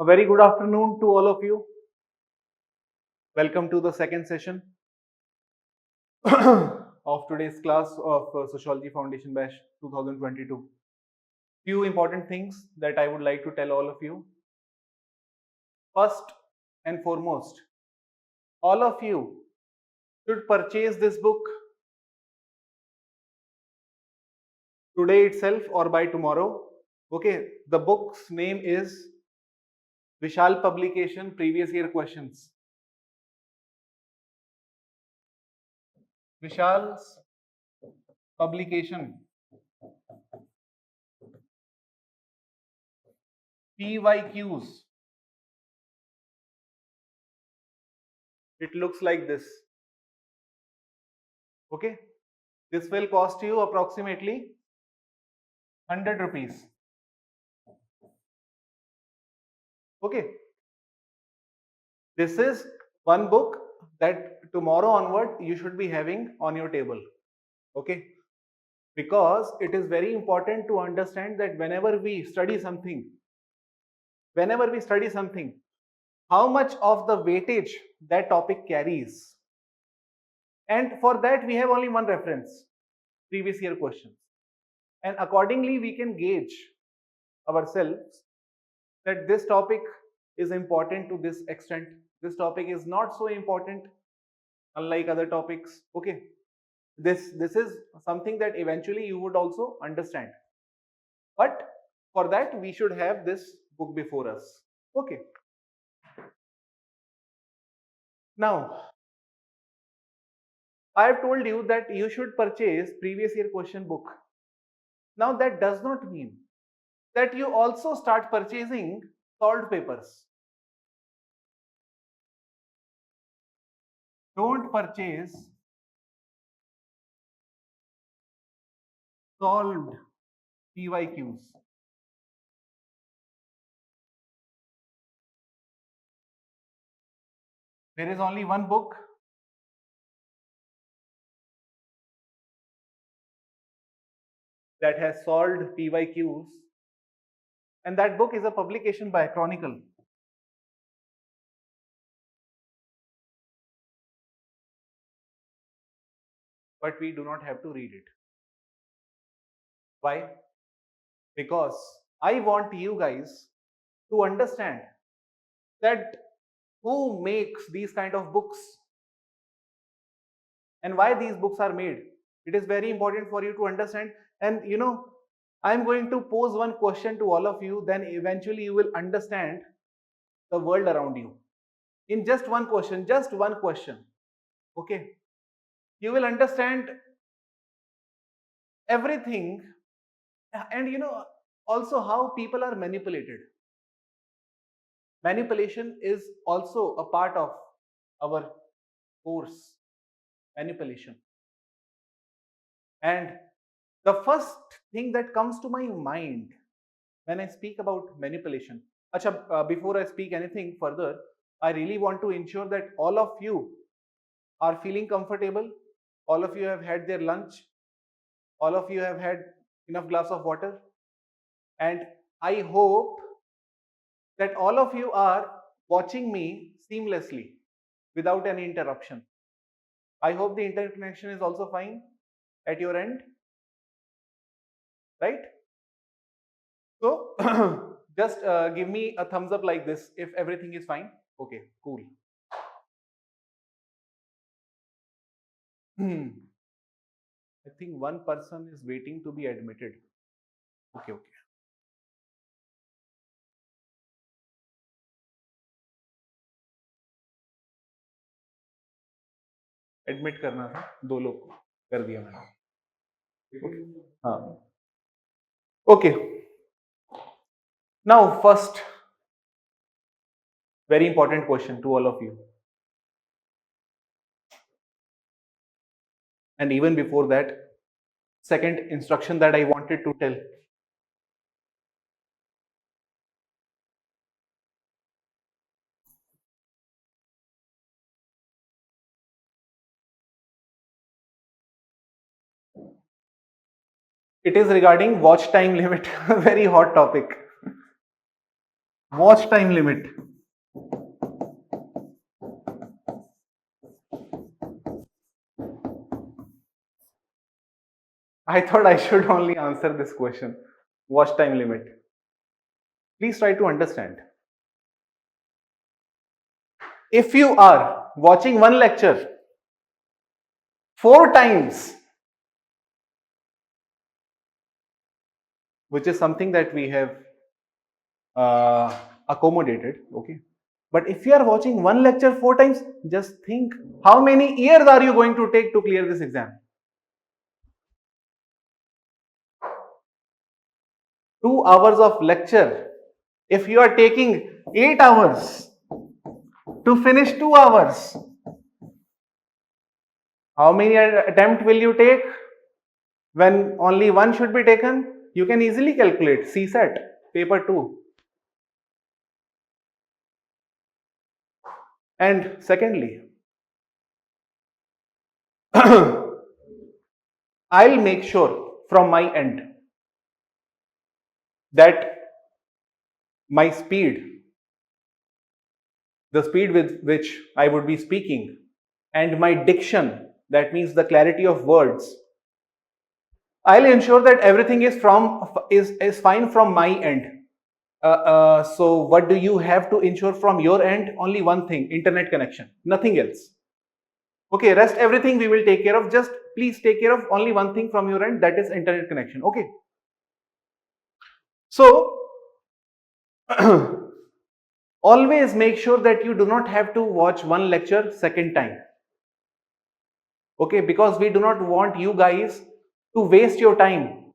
A very good afternoon to all of you. Welcome to the second session of today's class of Sociology Foundation Batch 2022. Few important things that I would like to tell all of you. First and foremost, all of you should purchase this book today itself or by tomorrow. Okay, the book's name is Vishal Publication Previous Year Questions. Vishal's Publication PYQs. It looks like this. Okay, this will cost you approximately 100 rupees. Okay, this is one book that tomorrow onward you should be having on your table. Okay, because it is very important to understand that whenever we study something, how much of the weightage that topic carries. And for that we have only one reference, previous year questions, and accordingly we can gauge ourselves that this topic is important to this extent, this topic is not so important unlike other topics. Okay, this is something that eventually you would also understand, but for that we should have this book before us. Okay, now I have told you that you should purchase previous year question book. Now that does not mean that you also start purchasing solved papers. Don't purchase solved PYQs. There is only one book that has solved PYQs, and that book is a publication by Chronicle. But we do not have to read it. Why? Because I want you guys to understand that who makes these kind of books and why these books are made. It is very important for you to understand. And I'm going to pose one question to all of you, then eventually you will understand the world around you. In just one question, okay, you will understand everything, and also how people are manipulated. Manipulation is also a part of our course, manipulation. And the first thing that comes to my mind when I speak about manipulation, before I speak anything further, I really want to ensure that all of you are feeling comfortable, all of you have had their lunch, all of you have had enough glass of water, and I hope that all of you are watching me seamlessly without any interruption. I hope the internet connection is also fine at your end, right? So just give me a thumbs up like this if everything is fine. Okay, cool. I think one person is waiting to be admitted. Okay. Admit करना था, 2 लोग को कर दिया मैंने. हाँ. Okay. Now first very important question to all of you, and even before that, second instruction that I wanted to tell. It is regarding watch time limit. A very hot topic. Watch time limit. I thought I should only answer this question. Watch time limit. Please try to understand. If you are watching one lecture 4 times, which is something that we have accommodated, okay? But if you are watching one lecture 4 times, just think how many years are you going to take to clear this exam? 2 hours of lecture. If you are taking 8 hours to finish 2 hours, how many attempt will you take when only one should be taken? You can easily calculate CSAT paper 2. And secondly, I'll make sure from my end that my speed, the speed with which I would be speaking, and my diction, that means the clarity of words, I'll ensure that everything is fine from my end. So what do you have to ensure from your end? Only one thing: internet connection, nothing else. Okay, rest everything we will take care of. Just please take care of only one thing from your end, that is internet connection. Okay. So always make sure that you do not have to watch one lecture second time. Okay, because we do not want you guys to waste your time.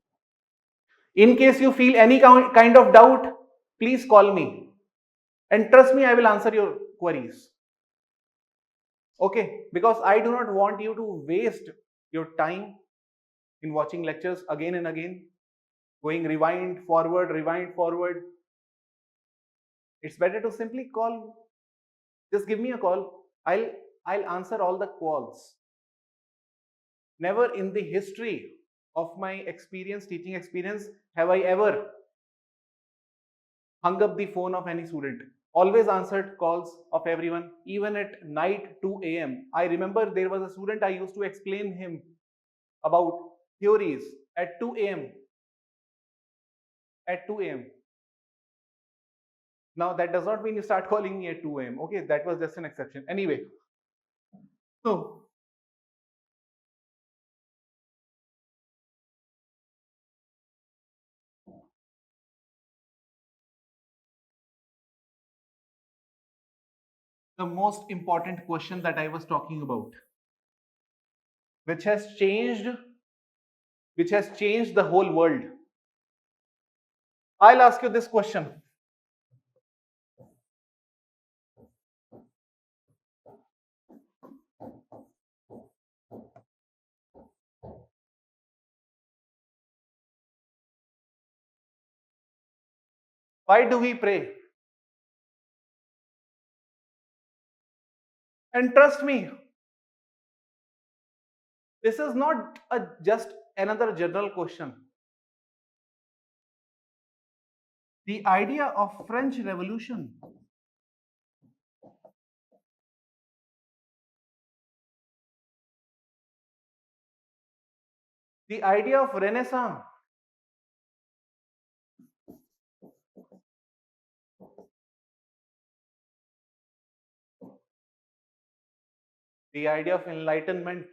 In case you feel any kind of doubt, please call me. And trust me, I will answer your queries. Okay, because I do not want you to waste your time in watching lectures again and again, going rewind forward, rewind forward. It's better to simply call. Just give me a call. I'll answer all the calls. Never in the history of my experience, teaching experience, have I ever hung up the phone of any student. Always answered calls of everyone, even at night 2 a.m. I remember there was a student I used to explain him about theories at 2 a.m. At 2 a.m. Now that does not mean you start calling me at 2 a.m. Okay, that was just an exception. Anyway, so the most important question that I was talking about, which has changed, which has changed the whole world. I'll ask you this question. Why do we pray? And trust me, this is not just another general question. The idea of French Revolution, the idea of Renaissance, the idea of enlightenment,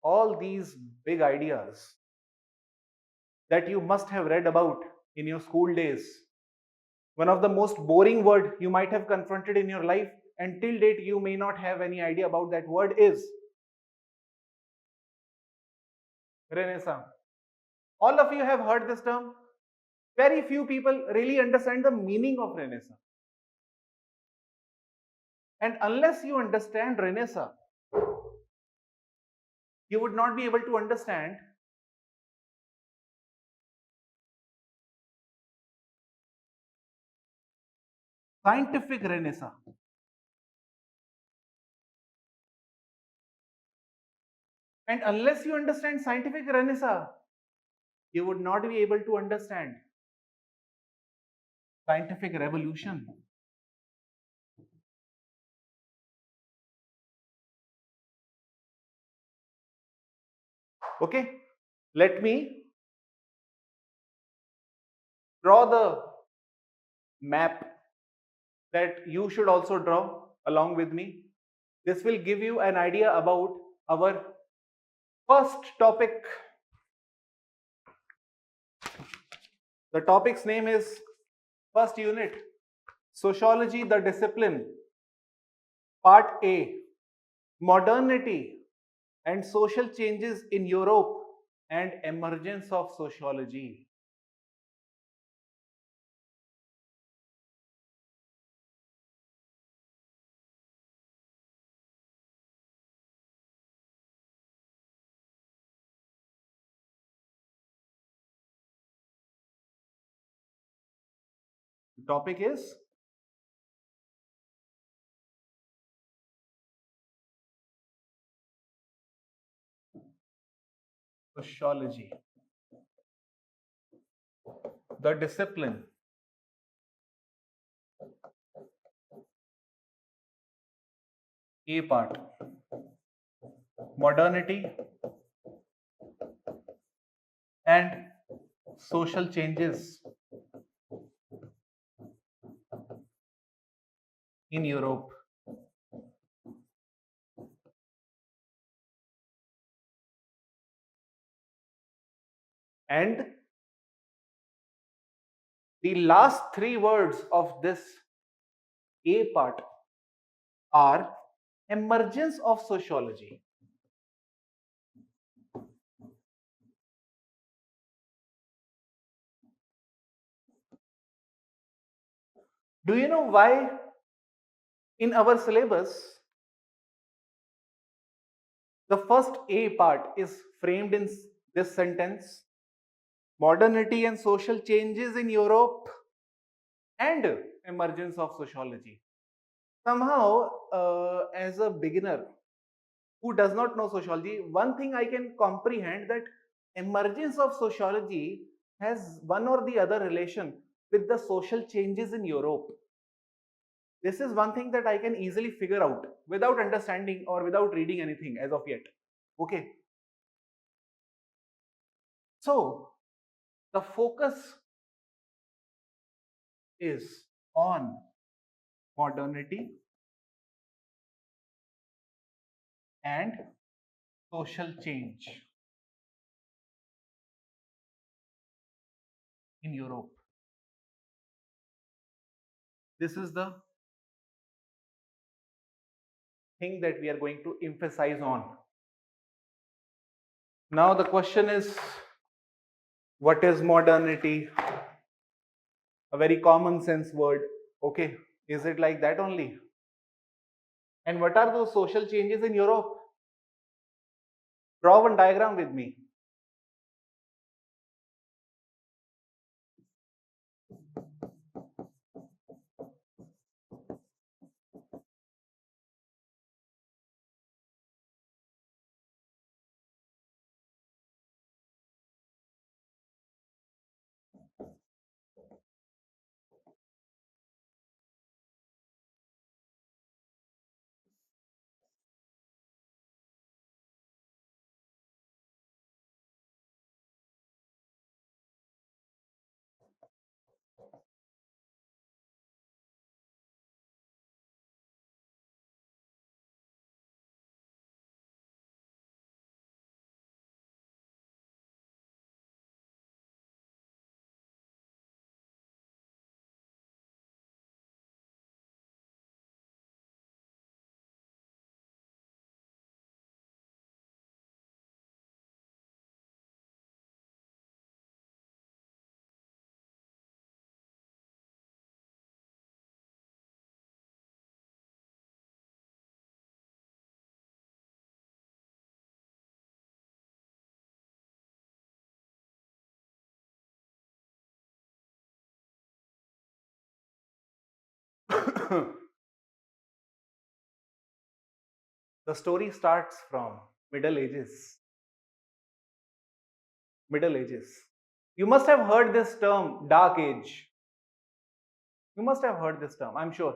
all these big ideas that you must have read about in your school days. One of the most boring word you might have confronted in your life, and till date you may not have any idea about that word, is Renaissance. All of you have heard this term. Very few people really understand the meaning of Renaissance. And unless you understand Renaissance, you would not be able to understand scientific Renaissance. And unless you understand scientific renaissance, you would not be able to understand scientific revolution. Okay, let me draw the map that you should also draw along with me. This will give you an idea about our first topic. The topic's name is first unit, Sociology, the discipline, part A, modernity and social changes in Europe and emergence of sociology. The topic is sociology, the discipline, A part, modernity and social changes in Europe. And the last three words of this A part are emergence of sociology. Do you know why in our syllabus the first A part is framed in this sentence? Modernity and social changes in Europe and emergence of sociology. Somehow, as a beginner who does not know sociology, one thing I can comprehend that emergence of sociology has one or the other relation with the social changes in Europe. This is one thing that I can easily figure out without understanding or without reading anything as of yet. Okay. So, the focus is on modernity and social change in Europe. This is the thing that we are going to emphasize on. Now, the question is, what is modernity? A very common sense word. Okay, is it like that only? And what are those social changes in Europe? Draw one diagram with me. The story starts from Middle Ages. Middle Ages. You must have heard this term, Dark Age. You must have heard this term, I'm sure.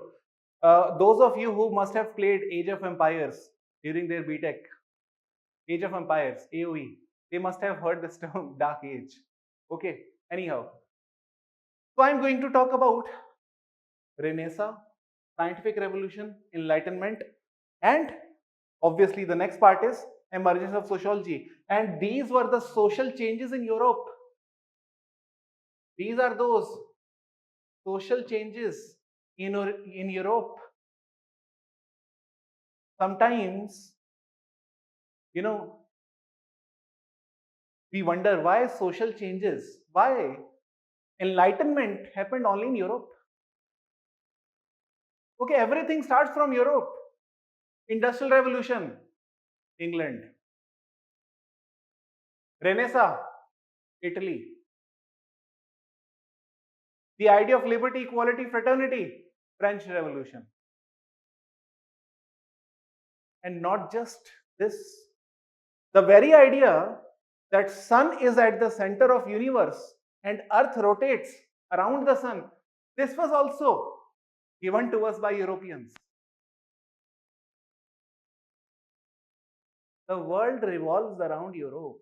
Those of you who must have played Age of Empires during their BTech, Age of Empires, AOE, they must have heard this term, Dark Age. Okay, anyhow. So I'm going to talk about Renaissance, scientific revolution, enlightenment, and obviously the next part is emergence of sociology. And these were the social changes in Europe. These are those social changes in Europe. Sometimes, you know, we wonder why social changes, why enlightenment happened only in Europe. Okay, everything starts from Europe. Industrial Revolution, England. Renaissance, Italy. The idea of liberty, equality, fraternity, French Revolution. And not just this, the very idea that sun is at the center of universe and earth rotates around the sun, this was also given to us by Europeans. The world revolves around Europe,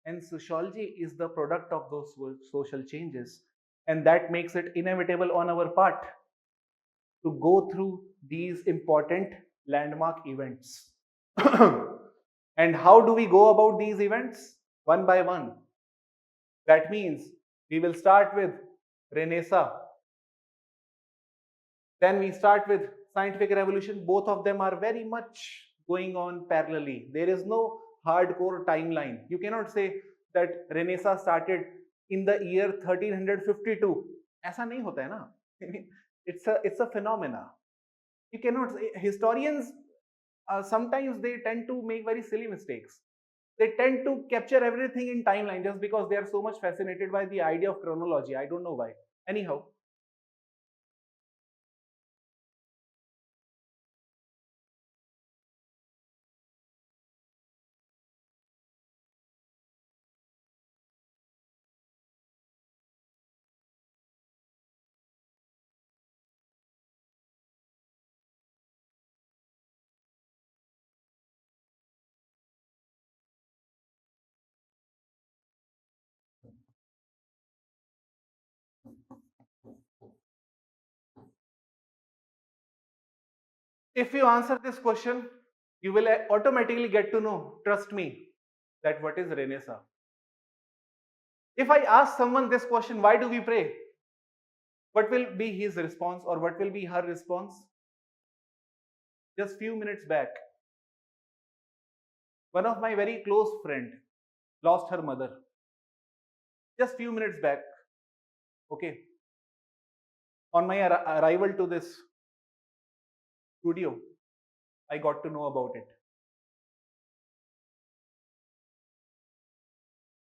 and sociology is the product of those social changes, and that makes it inevitable on our part to go through these important landmark events. And how do we go about these events? One by one. That means we will start with Renaissance. Then we start with scientific revolution. Both of them are very much going on parallelly. There is no hardcore timeline. You cannot say that Renaissance started in the year 1352. ऐसा नहीं होता है ना. It's a phenomena. You cannot say, historians sometimes they tend to make very silly mistakes. They tend to capture everything in timeline just because they are so much fascinated by the idea of chronology. I don't know why. Anyhow, if you answer this question, you will automatically get to know, trust me, that what is Renaissance. If I ask someone this question, why do we pray? What will be his response or what will be her response? Just few minutes back, one of my very close friend lost her mother. Just few minutes back, okay. On my arrival to this studio, I got to know about it.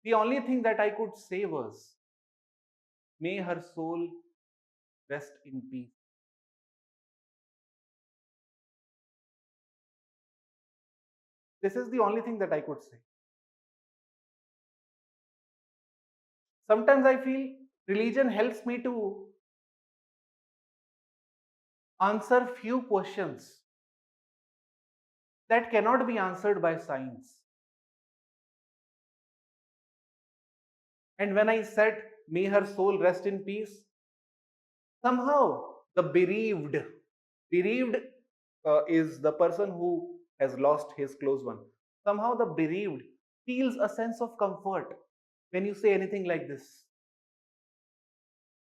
The only thing that I could say was, may her soul rest in peace. This is the only thing that I could say. Sometimes I feel religion helps me to answer few questions that cannot be answered by science. And when I said, may her soul rest in peace, somehow the bereaved is the person who has lost his close one. Somehow the bereaved feels a sense of comfort when you say anything like this.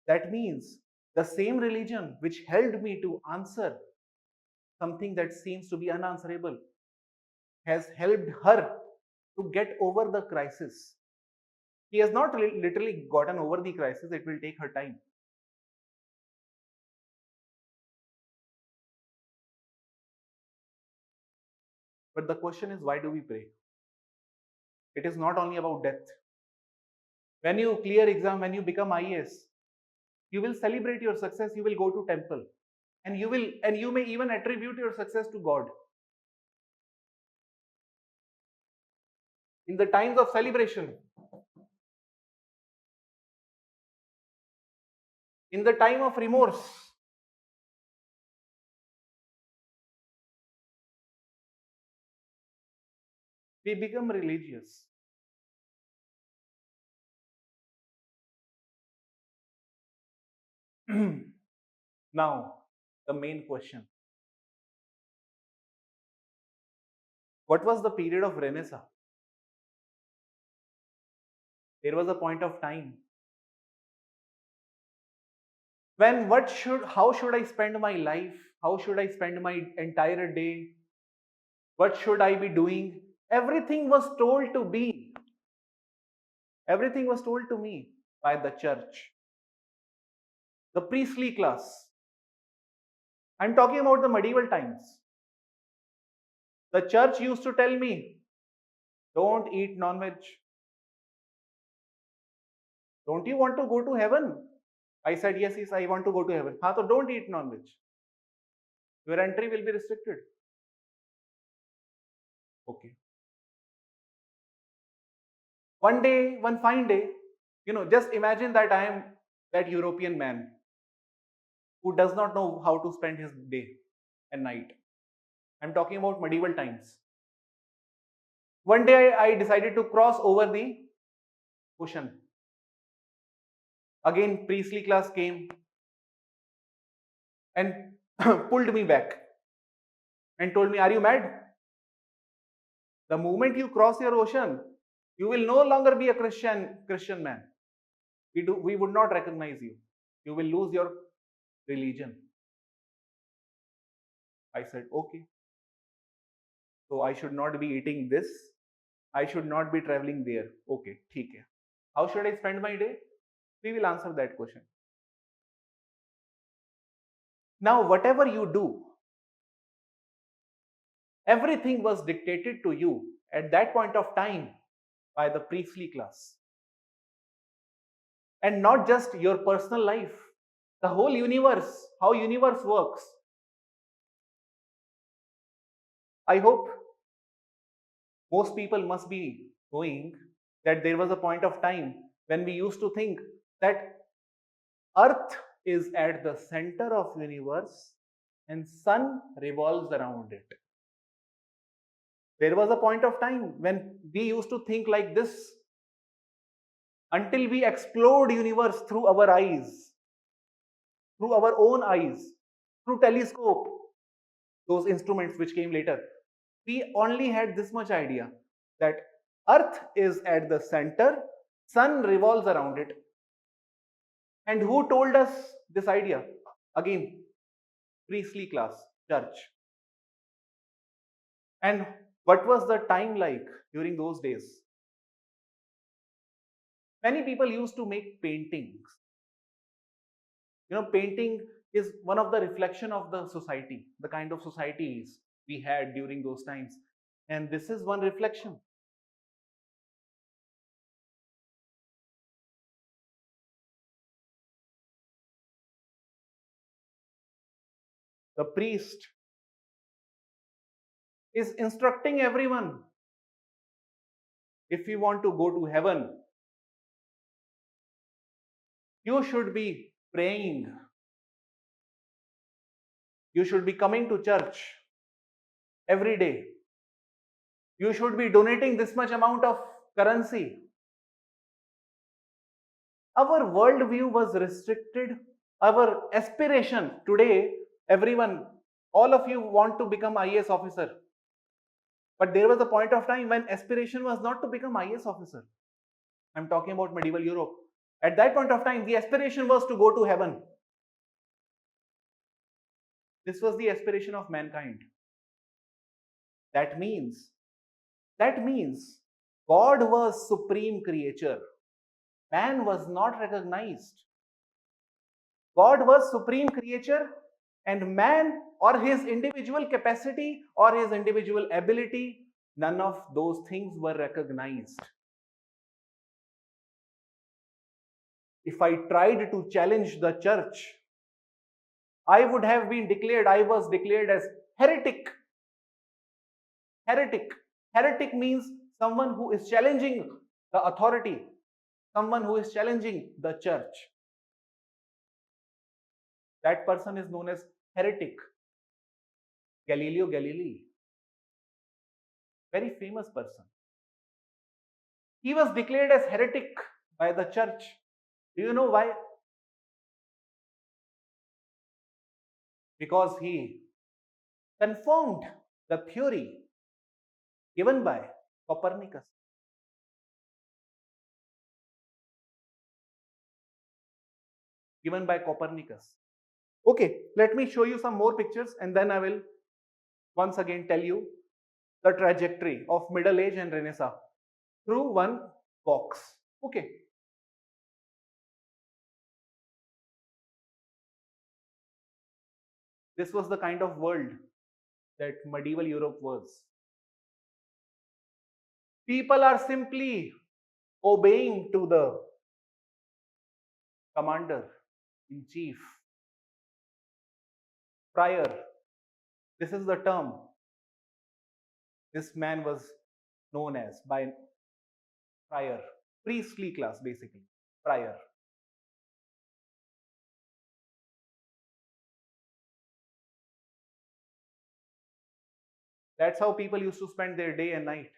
That means the same religion which helped me to answer something that seems to be unanswerable has helped her to get over the crisis. She has not literally gotten over the crisis, it will take her time. But the question is, why do we pray? It is not only about death. When you clear exam, when you become IAS, you will celebrate your success, you will go to temple, and you may even attribute your success to God. In the times of celebration, In the time of remorse, we become religious. Now, the main question. What was the period of Renaissance? There was a point of time when how should I spend my life? How should I spend my entire day? What should I be doing? Everything was told to be. Everything was told to me by the church, the priestly class. I'm talking about the medieval times. The church used to tell me, don't eat non-veg. Don't you want to go to heaven? I said, yes, yes, I want to go to heaven. So don't eat non-veg. Your entry will be restricted. Okay. One day, one fine day, just imagine that I am that European man who does not know how to spend his day and night. I'm talking about medieval times. One day I decided to cross over the ocean. Again, priestly class came and pulled me back and told me, are you mad? The moment you cross your ocean, you will no longer be a Christian man. We would not recognize you. You will lose your religion. I said, okay. So I should not be eating this. I should not be traveling there. Okay, theek hai. How should I spend my day? We will answer that question. Now, whatever you do, everything was dictated to you at that point of time by the priestly class. And not just your personal life, the whole universe, how universe works. I hope most people must be knowing that there was a point of time when we used to think that earth is at the center of universe and sun revolves around it. There was a point of time when we used to think like this until we explored universe through our eyes, through our own eyes, through telescope, those instruments which came later. We only had this much idea that earth is at the center, sun revolves around it. And who told us this idea? Again, priestly class, church. And what was the time like during those days? Many people used to make paintings. Painting is one of the reflection of the society, the kind of societies we had during those times. And this is one reflection. The priest is instructing everyone, if you want to go to heaven, you should be praying. You should be coming to church every day. You should be donating this much amount of currency. Our worldview was restricted. Our aspiration today, everyone, all of you want to become IAS officer. But there was a point of time when aspiration was not to become IAS officer. I'm talking about medieval Europe. At that point of time, the aspiration was to go to heaven. This was the aspiration of mankind. That means God was supreme creature. Man was not recognized. God was supreme creature and man or his individual capacity or his individual ability, none of those things were recognized. If I tried to challenge the church, I was declared as heretic. Heretic. Heretic means someone who is challenging the authority, someone who is challenging the church. That person is known as heretic. Galileo Galilei, very famous person. He was declared as heretic by the church. Do you know why? Because he confirmed the theory given by Copernicus. Okay, let me show you some more pictures and then I will once again tell you the trajectory of Middle Age and Renaissance through one box. Okay. This was the kind of world that medieval Europe was. People are simply obeying to the commander in chief. Prior, this is the term this man was known as by prior, priestly class basically, prior. That's how people used to spend their day and night.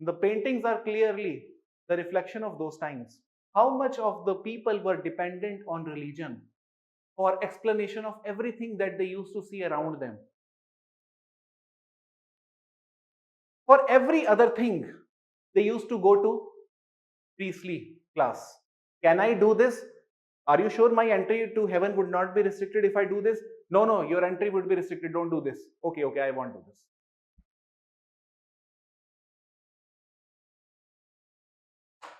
The paintings are clearly the reflection of those times. How much of the people were dependent on religion for explanation of everything that they used to see around them. For every other thing, they used to go to priestly class. Can I do this? Are you sure my entry to heaven would not be restricted if I do this? No, no, your entry would be restricted. Don't do this. Okay, okay, I won't do this.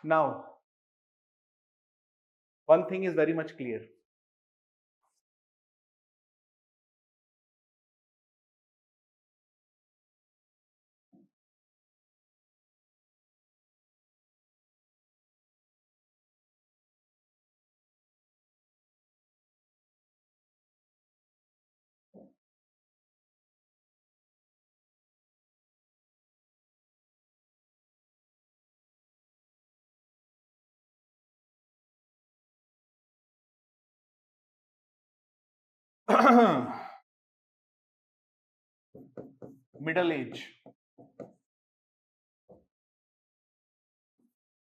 Now, one thing is very much clear. Middle Age,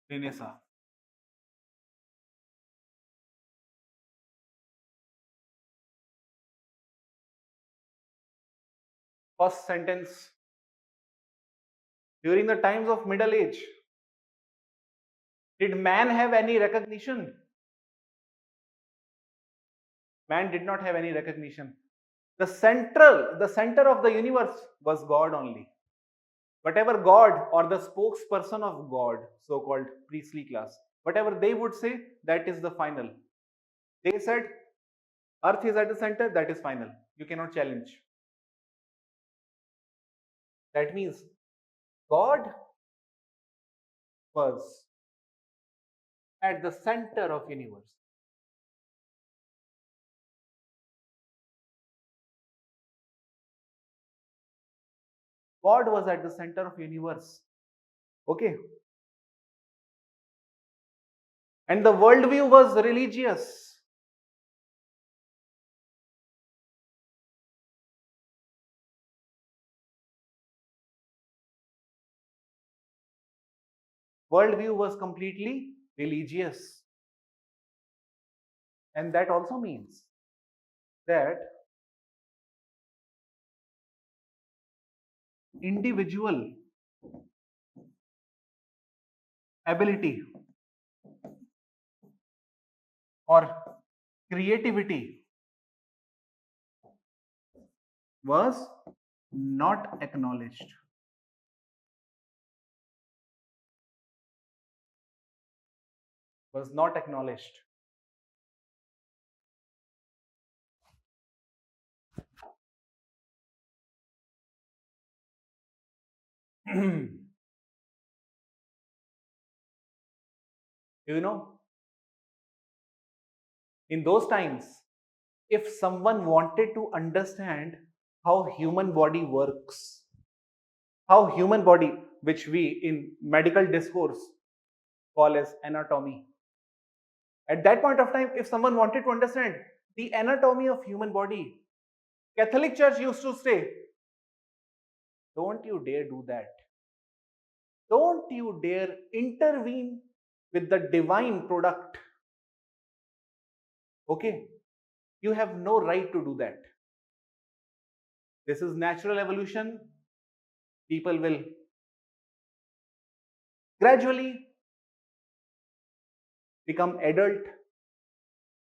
Renaissance. First sentence. During the times of Middle Age, did man have any recognition? Man did not have any recognition. The center of the universe was God only. Whatever God or the spokesperson of God, so-called priestly class, whatever they would say, that is the final. They said, Earth is at the center, that is final. You cannot challenge. That means God was at the center of universe. God was at the center of universe. Okay. And the worldview was religious. Worldview was completely religious. And that also means that individual ability or creativity was not acknowledged. Was not acknowledged. You know, in those times, if someone wanted to understand how human body works, how human body, which we in medical discourse call as anatomy. At that point of time, if someone wanted to understand the anatomy of human body, Catholic Church used to say, don't you dare do that. Don't you dare intervene with the divine product. Okay? You have no right to do that. This is natural evolution. People will gradually become adult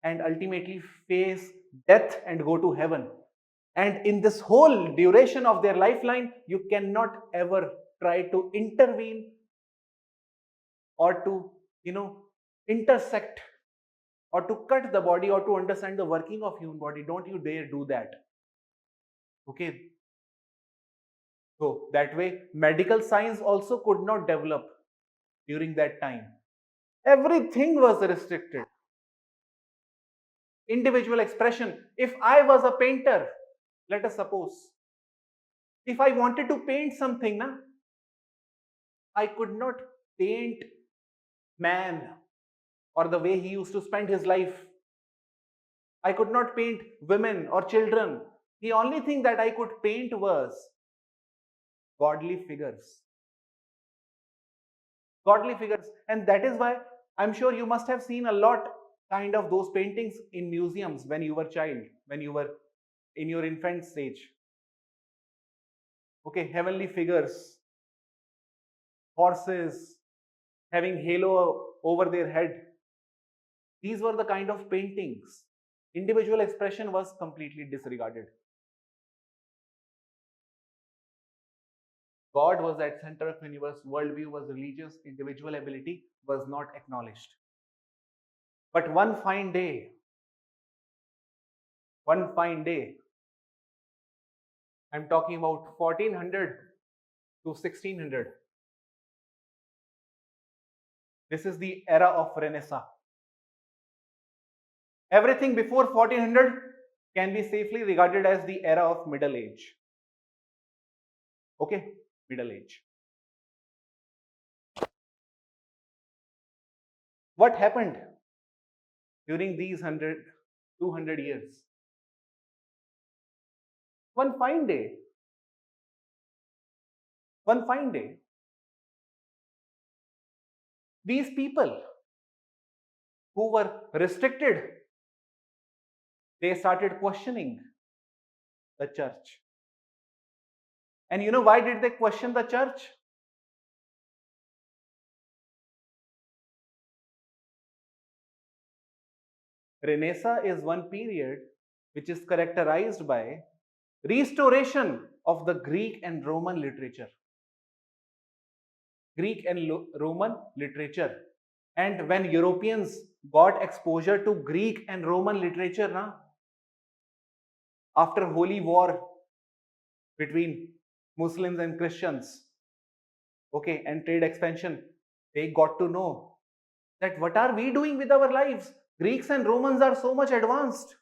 and ultimately face death and go to heaven. And in this whole duration of their lifeline, you cannot ever try to intervene or to, intersect or to cut the body or to understand the working of human body. Don't you dare do that. Okay. So that way, medical science also could not develop during that time. Everything was restricted. Individual expression. If I was a painter, let us suppose, if I wanted to paint something, I could not paint man or the way he used to spend his life. I could not paint women or children. The only thing that I could paint was godly figures. Godly figures. And that is why I'm sure you must have seen a lot kind of those paintings in museums when you were child, when you were in your infant stage. Okay, heavenly figures, horses having halo over their head. These were the kind of paintings. Individual expression was completely disregarded. God was at center of universe, worldview was religious, individual ability was not acknowledged. But one fine day, I'm talking about 1400 to 1600. This is the era of Renaissance. Everything before 1400 can be safely regarded as the era of Middle Age. Okay, Middle Age. What happened during these 200 years? One fine day, these people who were restricted, they started questioning the church. And you know why did they question the church? Renaissance is one period which is characterized by restoration of the Greek and Roman literature. Greek and Roman literature. And when Europeans got exposure to Greek and Roman literature, after Holy War between Muslims and Christians, okay, and trade expansion, they got to know that what are we doing with our lives? Greeks and Romans are so much advanced.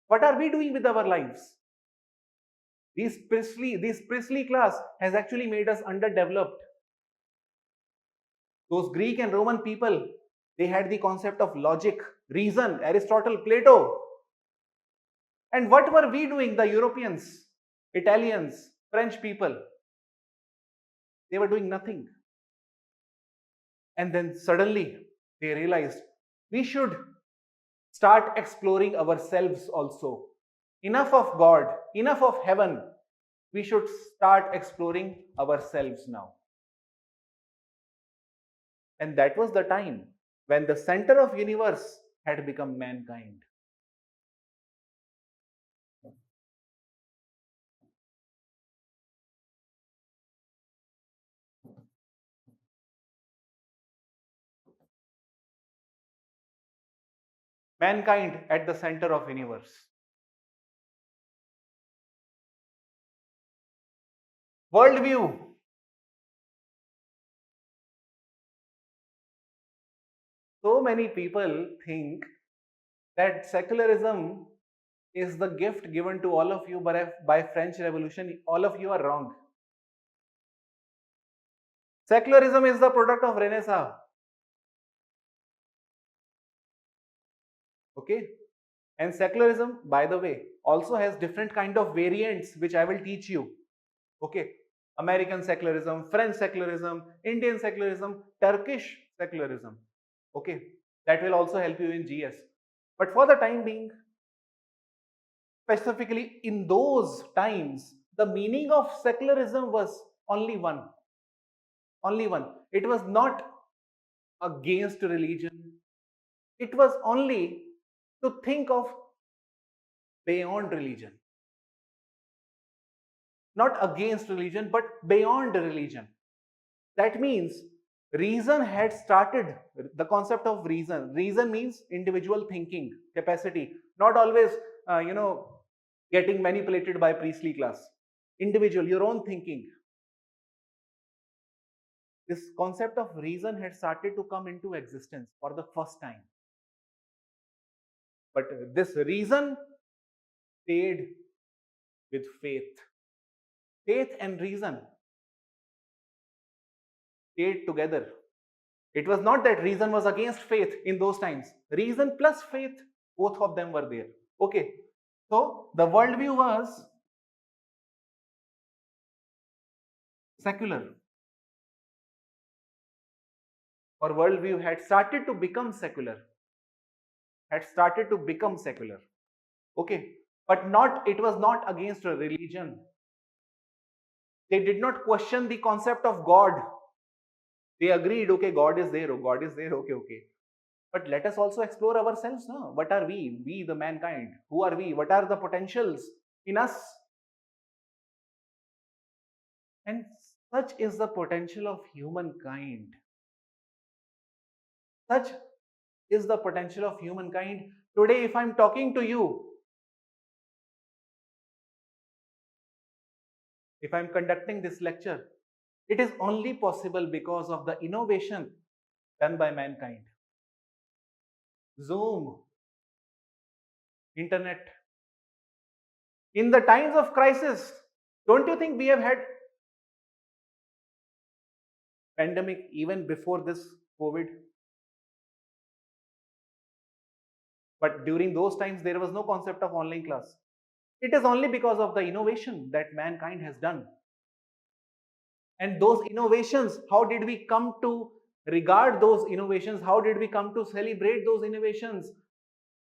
What are we doing with our lives? This priestly class has actually made us underdeveloped. Those Greek and Roman people, they had the concept of logic, reason, Aristotle, Plato. And what were we doing, the Europeans, Italians, French people? They were doing nothing. And then suddenly they realized we should start exploring ourselves also. Enough of God, enough of heaven. We should start exploring ourselves now. And that was the time when the center of universe had become mankind. Mankind at the center of universe. Worldview. So many people think that secularism is the gift given to all of you by French Revolution. All of you are wrong. Secularism is the product of Renaissance. Okay. And secularism, by the way, also has different kind of variants, which I will teach you. Okay. American secularism, French secularism, Indian secularism, Turkish secularism. Okay. That will also help you in GS. But for the time being, specifically in those times, the meaning of secularism was only one. Only one. It was not against religion. It was only to think of beyond religion. Not against religion, but beyond religion. That means reason had started, the concept of reason. Reason means individual thinking capacity, not always, getting manipulated by priestly class. Individual, your own thinking. This concept of reason had started to come into existence for the first time. But this reason stayed with faith. Faith and reason stayed together. It was not that reason was against faith in those times. Reason plus faith, both of them were there. Okay. So the worldview was secular, or worldview had started to become secular. Had started to become secular. Okay. But not, it was not against a religion. They did not question the concept of God. They agreed, okay, God is there, oh, God is there, okay, okay. But let us also explore ourselves now. What are we? We, the mankind. Who are we? What are the potentials in us? And such is the potential of humankind. Such is the potential of humankind. Today, if I'm talking to you, if I'm conducting this lecture, it is only possible because of the innovation done by mankind. Zoom, internet. In the times of crisis, don't you think we have had pandemic even before this COVID? But during those times, there was no concept of online class. It is only because of the innovation that mankind has done. And those innovations, how did we come to regard those innovations? How did we come to celebrate those innovations?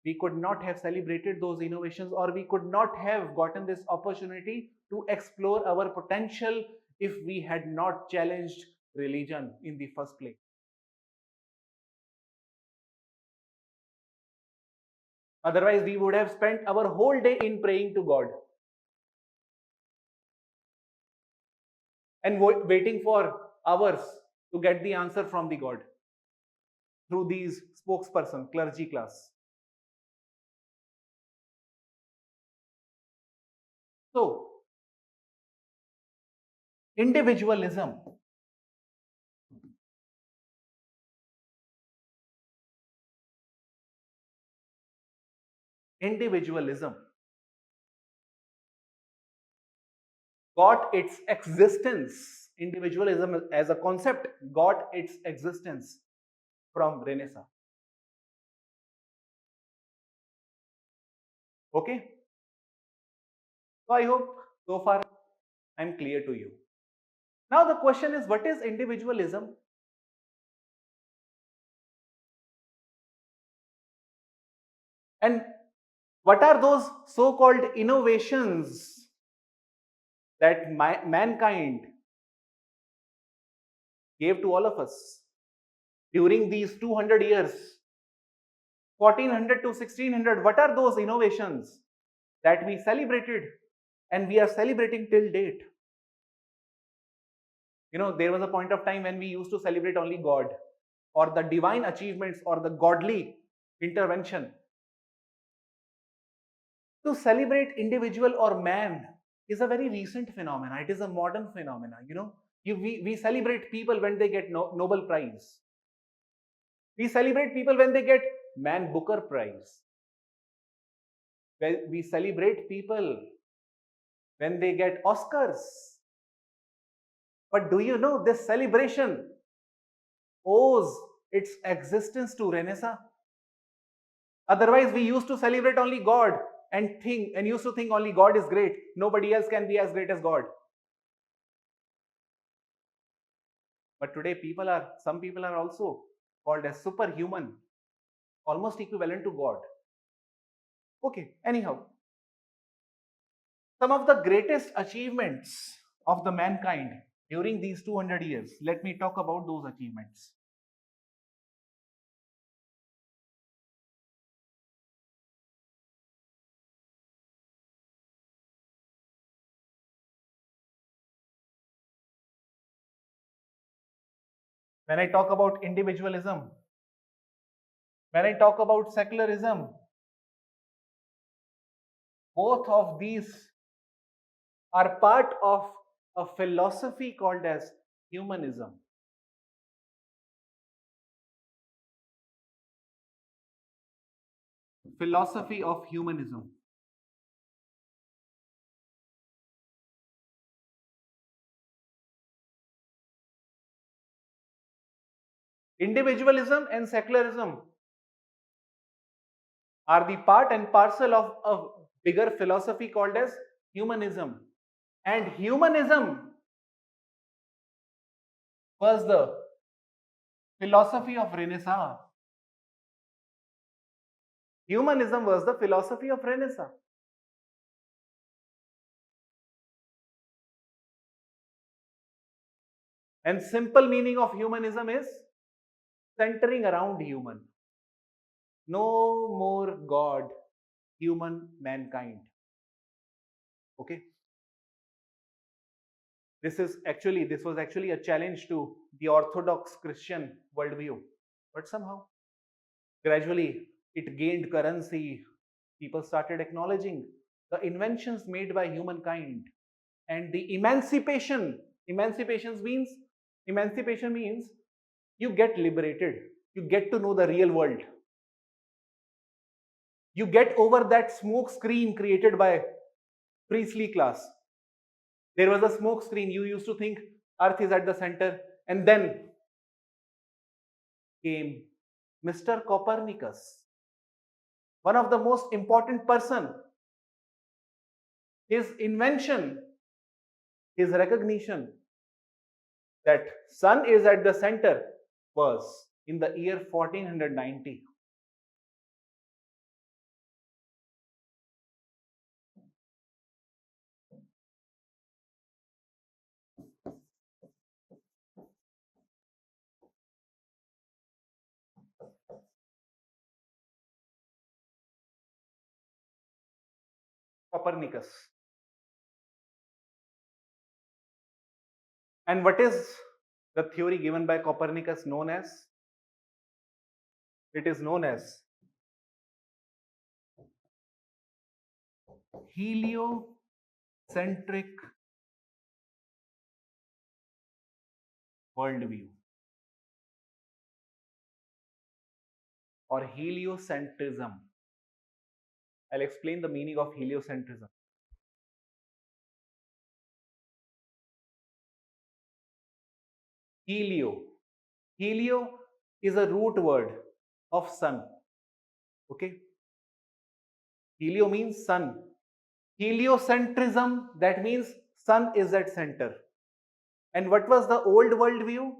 We could not have celebrated those innovations, or we could not have gotten this opportunity to explore our potential if we had not challenged religion in the first place. Otherwise, we would have spent our whole day in praying to God and waiting for hours to get the answer from the God through these spokesperson, clergy class. So, individualism. Individualism got its existence. Individualism as a concept got its existence from Renaissance. Okay? So I hope so far I'm clear to you. Now the question is, what is individualism? And what are those so-called innovations that mankind gave to all of us during these 200 years, 1400 to 1600? What are those innovations that we celebrated and we are celebrating till date? You know, there was a point of time when we used to celebrate only God or the divine achievements or the godly intervention. To celebrate individual or man is a very recent phenomena. It is a modern phenomena. You know, we celebrate people when they get Nobel Prize. We celebrate people when they get Man Booker Prize. We celebrate people when they get Oscars. But do you know this celebration owes its existence to Renaissance? Otherwise, we used to celebrate only God and used to think only God is great. Nobody else can be as great as God. But today, some people are also called as superhuman, almost equivalent to God. Okay, anyhow, some of the greatest achievements of the mankind during these 200 years. Let me talk about those achievements. When I talk about individualism, when I talk about secularism, both of these are part of a philosophy called as humanism. Philosophy of humanism. Individualism and secularism are the part and parcel of a bigger philosophy called as humanism. And humanism was the philosophy of Renaissance. Humanism was the philosophy of Renaissance. And simple meaning of humanism is centering around human. No more God, human, mankind. Okay. This was actually a challenge to the orthodox Christian worldview. But somehow, gradually, it gained currency. People started acknowledging the inventions made by humankind and the emancipation. Emancipation means you get liberated. You get to know the real world. You get over that smoke screen created by priestly class. There was a smoke screen. You used to think Earth is at the center, and then came Mr. Copernicus, one of the most important person. His invention, his recognition that sun is at the center was in the year 1490. Copernicus. And what is the theory given by Copernicus known as? It is known as heliocentric worldview or heliocentrism. I'll explain the meaning of heliocentrism. Helio. Helio is a root word of sun. Okay. Helio means sun. Heliocentrism, that means sun is at center. And what was the old world view?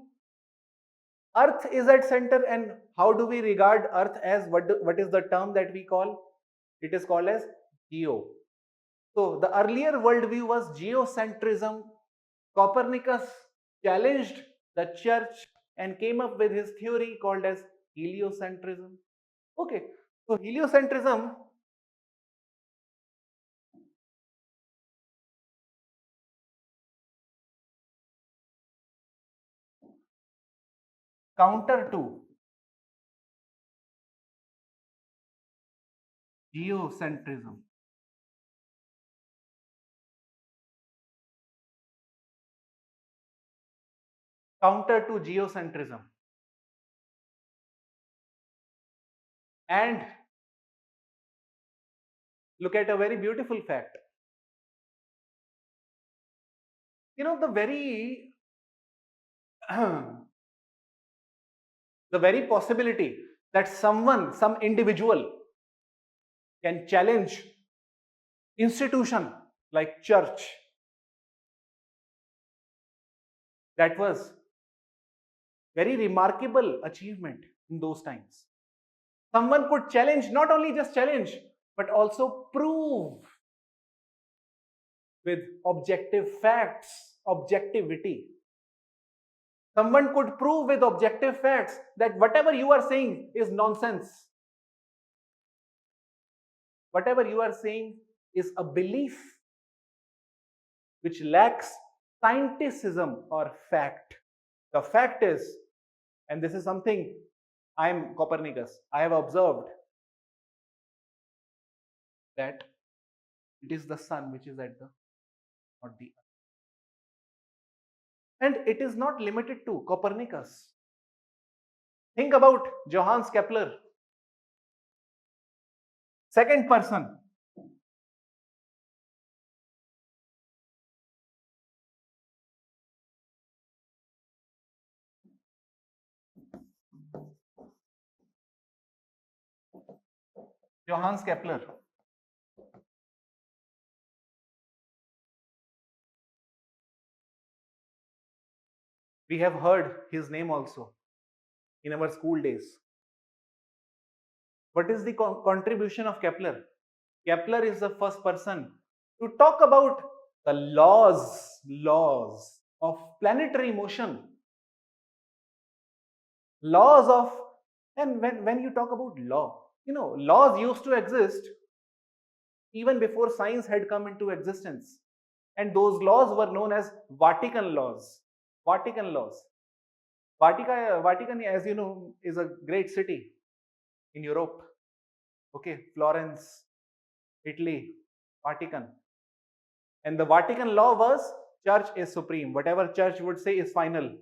Earth is at center, and how do we regard Earth as what is the term that we call? It is called as geo. So the earlier worldview was geocentrism. Copernicus challenged the church and came up with his theory called as heliocentrism. Okay, so heliocentrism counter to geocentrism. Counter to geocentrism. And look at a very beautiful fact. You know, the very the very possibility that some individual can challenge institution like church. That was very remarkable achievement in those times. Someone could challenge, not only just challenge, but also prove with objective facts, objectivity. Someone could prove with objective facts that whatever you are saying is nonsense. Whatever you are saying is a belief which lacks scienticism or fact. The fact is, and this is something I am Copernicus, I have observed that it is the sun which is at the, not the earth. And it is not limited to Copernicus. Think about Johannes Kepler, second person. Johannes Kepler. We have heard his name also in our school days. What is the contribution of Kepler? Kepler is the first person to talk about the laws of planetary motion. Laws of, and when you talk about law, laws used to exist even before science had come into existence. And those laws were known as Vatican laws. Vatican laws. Vatican, as you know, is a great city in Europe. Okay, Florence, Italy, Vatican. And the Vatican law was church is supreme. Whatever church would say is final.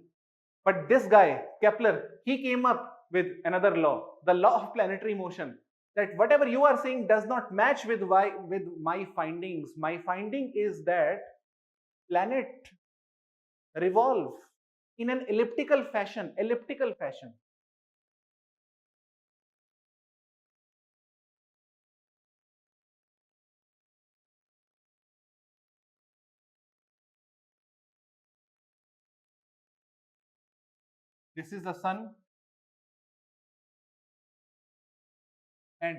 But this guy, Kepler, he came up with another law, the law of planetary motion. That whatever you are saying does not match with my findings. My finding is that planet revolve in an elliptical fashion. This is the sun, and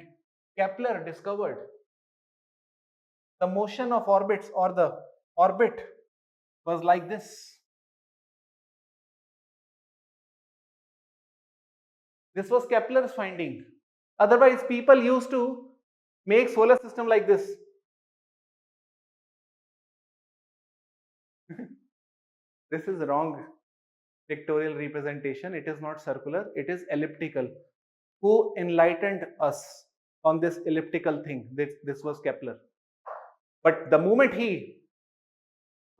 Kepler discovered the motion of orbits, or the orbit was like this. This was Kepler's finding. Otherwise, people used to make solar system like this. This is wrong pictorial representation. It is not circular, it is elliptical. Who enlightened us on this elliptical thing? This was Kepler. But the moment he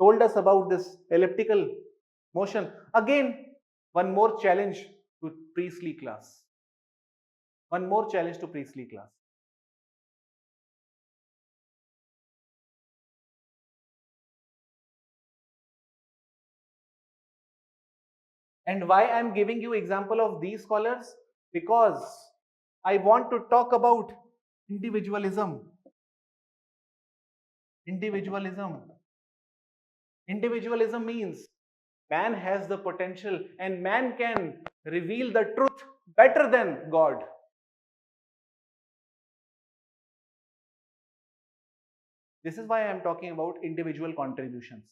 told us about this elliptical motion, again, one more challenge to Priestley class. One more challenge to Priestley class. And why I am giving you example of these scholars? Because I want to talk about individualism. Individualism means man has the potential and man can reveal the truth better than God. This is why I am talking about individual contributions.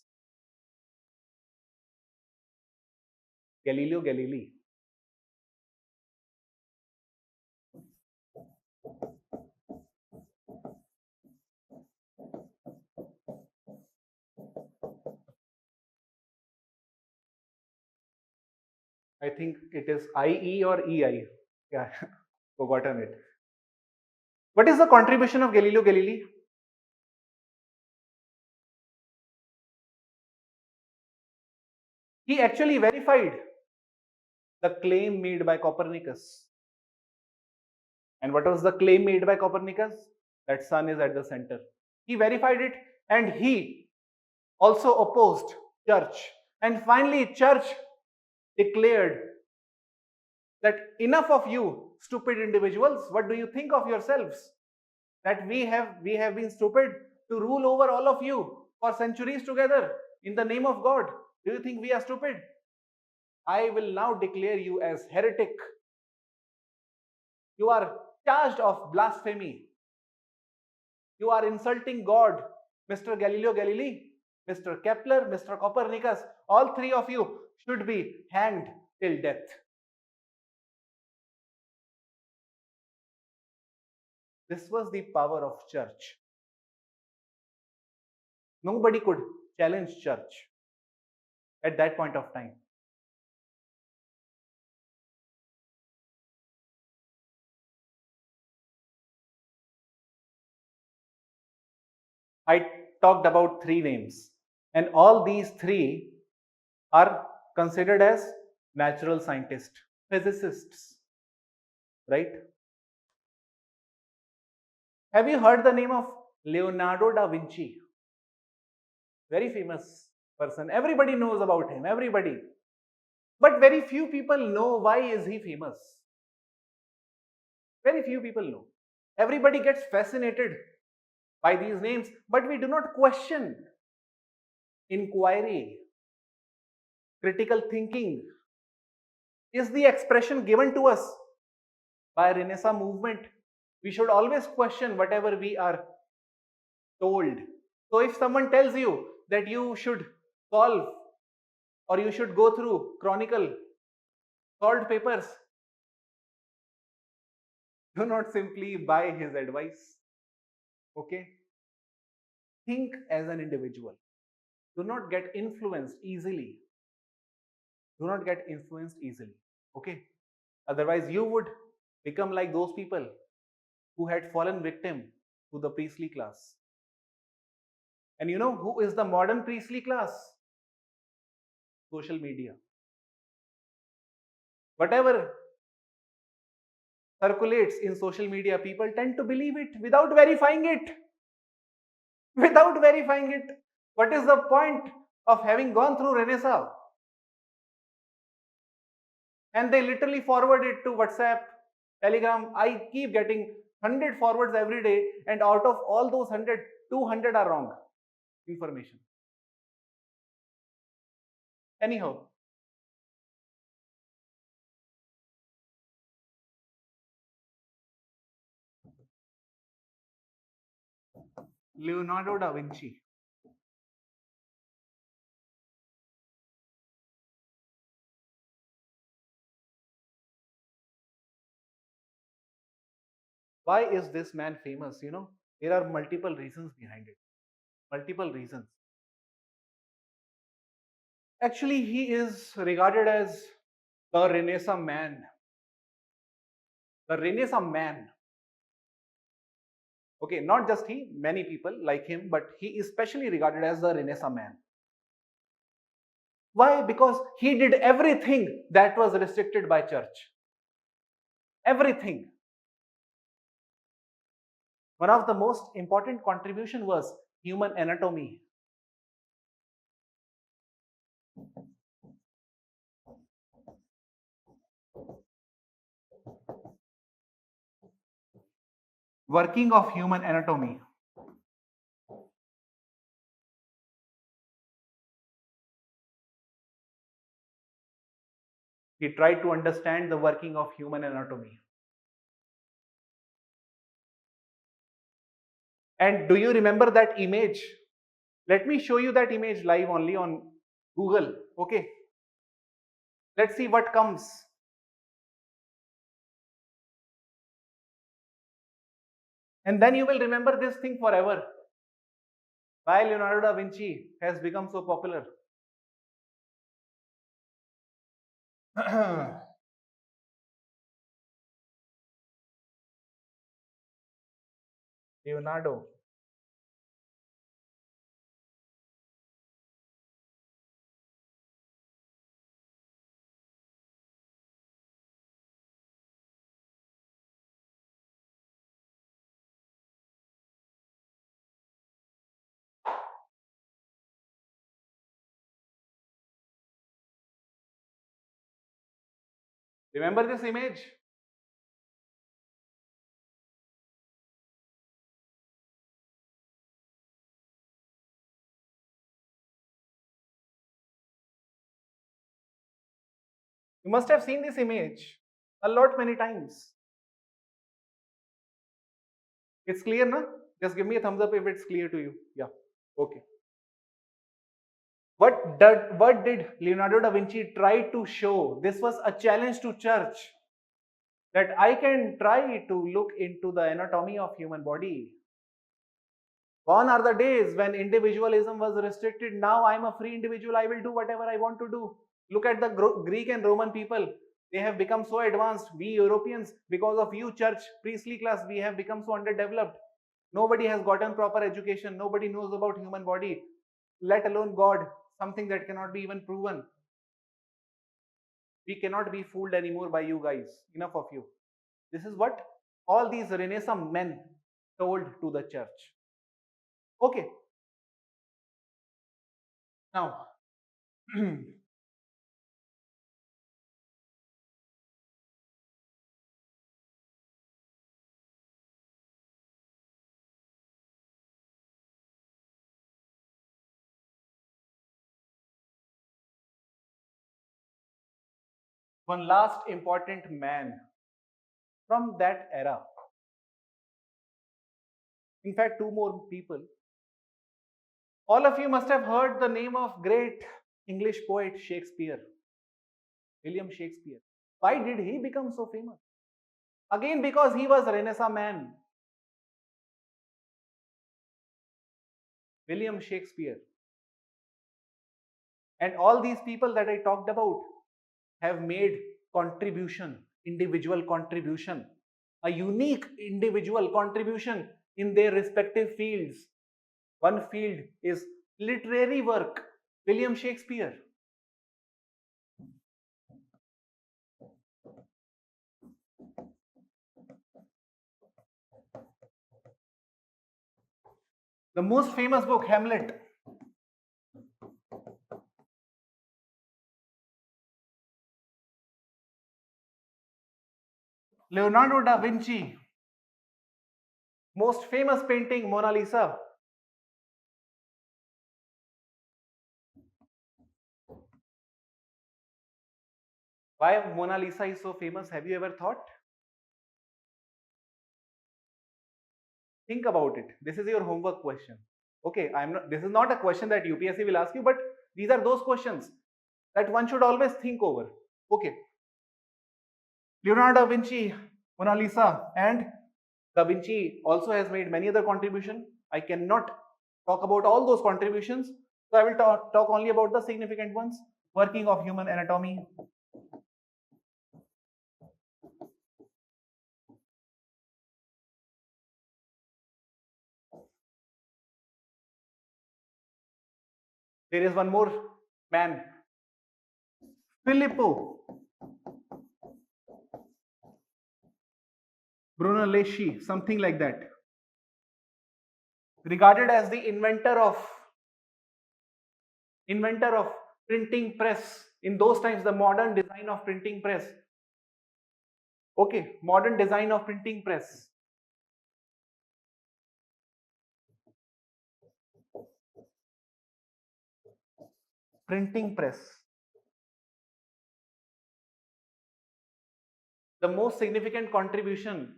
Galileo Galilei. I think it is IE or EI. Yeah, forgotten it. What is the contribution of Galileo Galilei? He actually verified the claim made by Copernicus. And what was the claim made by Copernicus? That sun is at the center. He verified it, and he also opposed church. And finally, church declared that enough of you stupid individuals, what do you think of yourselves? that we have been stupid to rule over all of you for centuries together in the name of God? Do you think we are stupid? I will now declare you as heretic. You are charged of blasphemy. You are insulting God, Mr. Galileo Galilei, Mr. Kepler, Mr. Copernicus. All three of you should be hanged till death. This was the power of church. Nobody could challenge church at that point of time. I talked about three names, and all these three are considered as natural scientists, physicists, right? Have you heard the name of Leonardo da Vinci? Very famous person. Everybody knows about him, everybody. But very few people know why is he famous. Very few people know. Everybody gets fascinated by these names, but we do not question inquiry, critical thinking. Is the expression given to us by Renaissance movement? We should always question whatever we are told. So if someone tells you that you should solve or you should go through chronicle solved papers, do not simply buy his advice. Okay? Think as an individual. Do not get influenced easily. Do not get influenced easily. Okay? Otherwise, you would become like those people who had fallen victim to the priestly class. And you know who is the modern priestly class? Social media. Whatever circulates in social media, people tend to believe it without verifying it. Without verifying it. What is the point of having gone through Renaissance? And they literally forward it to WhatsApp, Telegram. I keep getting 100 forwards every day, and out of all those 100, 200 are wrong information. Anyhow, Leonardo da Vinci. Why is this man famous? You know, there are multiple reasons behind it. Multiple reasons. Actually, he is regarded as the Renaissance man. The Renaissance man. Okay, not just he, many people like him, but he is specially regarded as the Renaissance man. Why? Because he did everything that was restricted by church. Everything. One of the most important contribution was human anatomy. Working of human anatomy. He tried to understand the working of human anatomy. And do you remember that image? Let me show you that image live only on Google. Okay. Let's see what comes. And then you will remember this thing forever. Why Leonardo da Vinci has become so popular. Leonardo. Remember this image? You must have seen this image a lot many times. It's clear, na? Just give me a thumbs up if it's clear to you. Yeah. Okay. What did Leonardo da Vinci try to show? This was a challenge to church, that I can try to look into the anatomy of human body. Gone are the days when individualism was restricted. Now I'm a free individual. I will do whatever I want to do. Look at the Greek and Roman people. They have become so advanced. We Europeans, because of you, church, priestly class, we have become so underdeveloped. Nobody has gotten proper education. Nobody knows about human body, let alone God, something that cannot be even proven. We cannot be fooled anymore by you guys. Enough of you. This is what all these Renaissance men told to the church. Okay. Now, one last important man from that era. In fact, two more people. All of you must have heard the name of great English poet Shakespeare, William Shakespeare. Why did he become so famous? Again, because he was a Renaissance man. William Shakespeare. And all these people that I talked about have made contribution, individual contribution, a unique individual contribution in their respective fields. One field is literary work. William Shakespeare. The most famous book, Hamlet. Leonardo da Vinci. Most famous painting, Mona Lisa. Why Mona Lisa is so famous? Have you ever thought? Think about it. This is your homework question. Okay, this is not a question that UPSC will ask you, but these are those questions that one should always think over. Okay. Leonardo da Vinci, Mona Lisa, and Da Vinci also has made many other contributions. I cannot talk about all those contributions, so I will talk only about the significant ones. Working of human anatomy. There is one more man, Filippo Brunelleschi, something like that. Regarded as the inventor of printing press. In those times, the modern design of printing press. Okay, modern design of printing press. Printing press. The most significant contribution,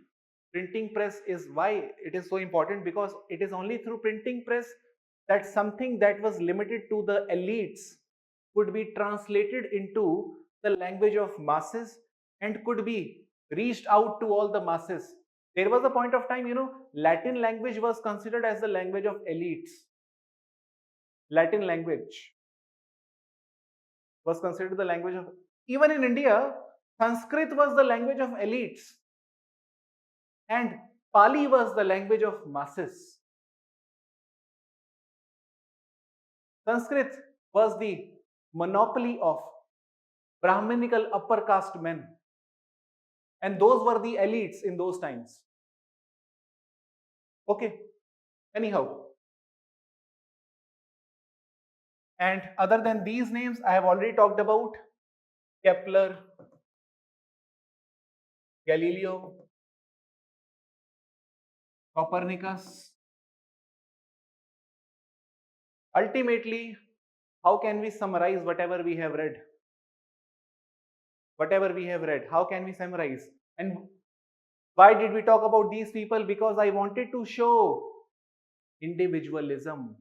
printing press, is why it is so important, because it is only through printing press that something that was limited to the elites could be translated into the language of masses and could be reached out to all the masses. There was a point of time, Latin language was considered as the language of elites. Latin language was considered the language of, even in India, Sanskrit was the language of elites and Pali was the language of masses. Sanskrit was the monopoly of Brahminical upper caste men, and those were the elites in those times. Okay, anyhow. And other than these names, I have already talked about Kepler, Galileo, Copernicus. Ultimately, how can we summarize whatever we have read? whatever we have read? How can we summarize? And why did we talk about these people? Because I wanted to show individualism,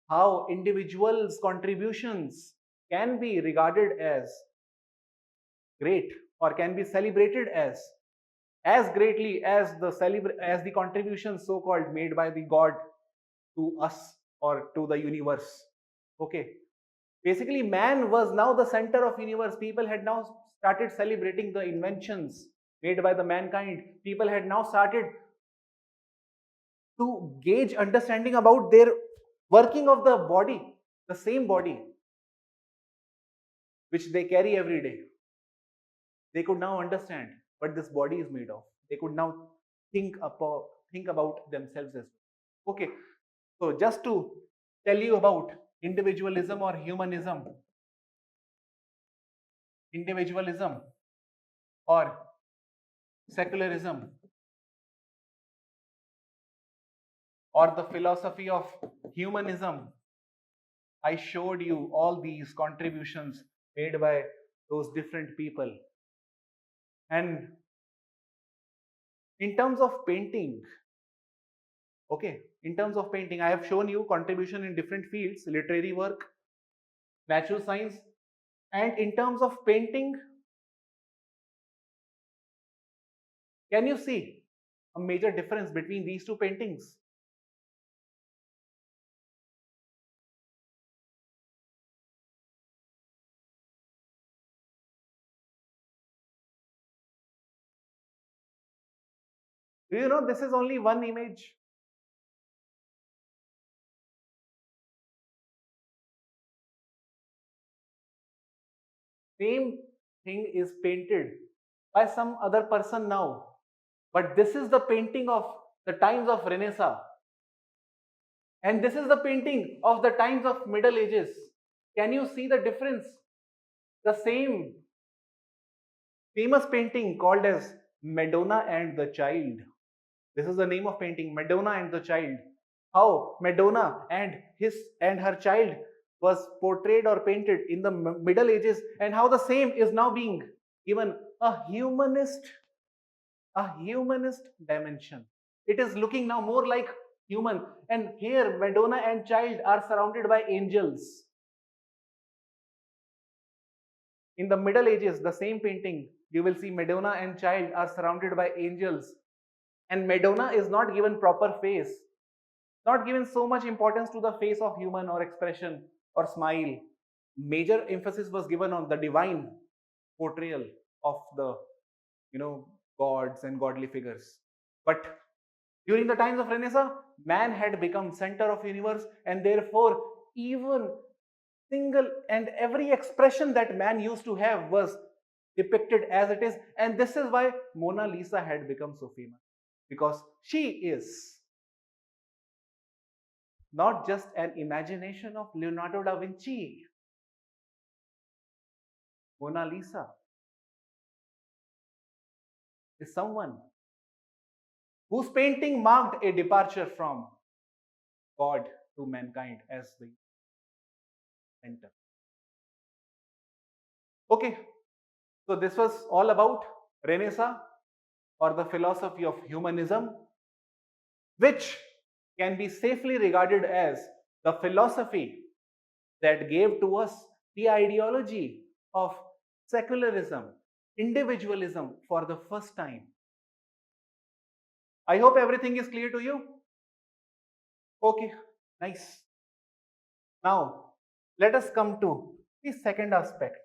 how individuals' contributions can be regarded as great or can be celebrated as greatly as the contributions so called made by the god to us or to the universe. Okay, basically man was now the center of universe. People had now started celebrating the inventions made by the mankind. People had now started to gauge understanding about their working of the body, the same body which they carry every day. They could now understand what this body is made of. They could now think about themselves as well. Okay, so just to tell you about individualism or individualism or secularism, or the philosophy of humanism, I showed you all these contributions made by those different people. And in terms of painting, okay, in terms of painting, I have shown you contribution in different fields: literary work, natural science. And in terms of painting, can you see a major difference between these two paintings? Do you know this is only one image? Same thing is painted by some other person now. But this is the painting of the times of Renaissance. And this is the painting of the times of Middle Ages. Can you see the difference? The same famous painting called as Madonna and the Child. This is the name of painting, Madonna and the Child. How Madonna and her child was portrayed or painted in the Middle Ages, and how the same is now being given a humanist dimension. It is looking now more like human. And here Madonna and child are surrounded by angels. In the Middle Ages, the same painting, you will see Madonna and child are surrounded by angels. And Madonna is not given proper face, not given so much importance to the face of human or expression or smile. Major emphasis was given on the divine portrayal of the gods and godly figures. But during the times of Renaissance, man had become center of universe, and therefore even single and every expression that man used to have was depicted as it is. And this is why Mona Lisa had become so famous, because she is not just an imagination of Leonardo da Vinci. Mona Lisa is someone whose painting marked a departure from God to mankind as the center. Okay, so this was all about Renaissance or the philosophy of humanism, which can be safely regarded as the philosophy that gave to us the ideology of secularism, individualism for the first time. I hope everything is clear to you. Okay, nice. Now, let us come to the second aspect.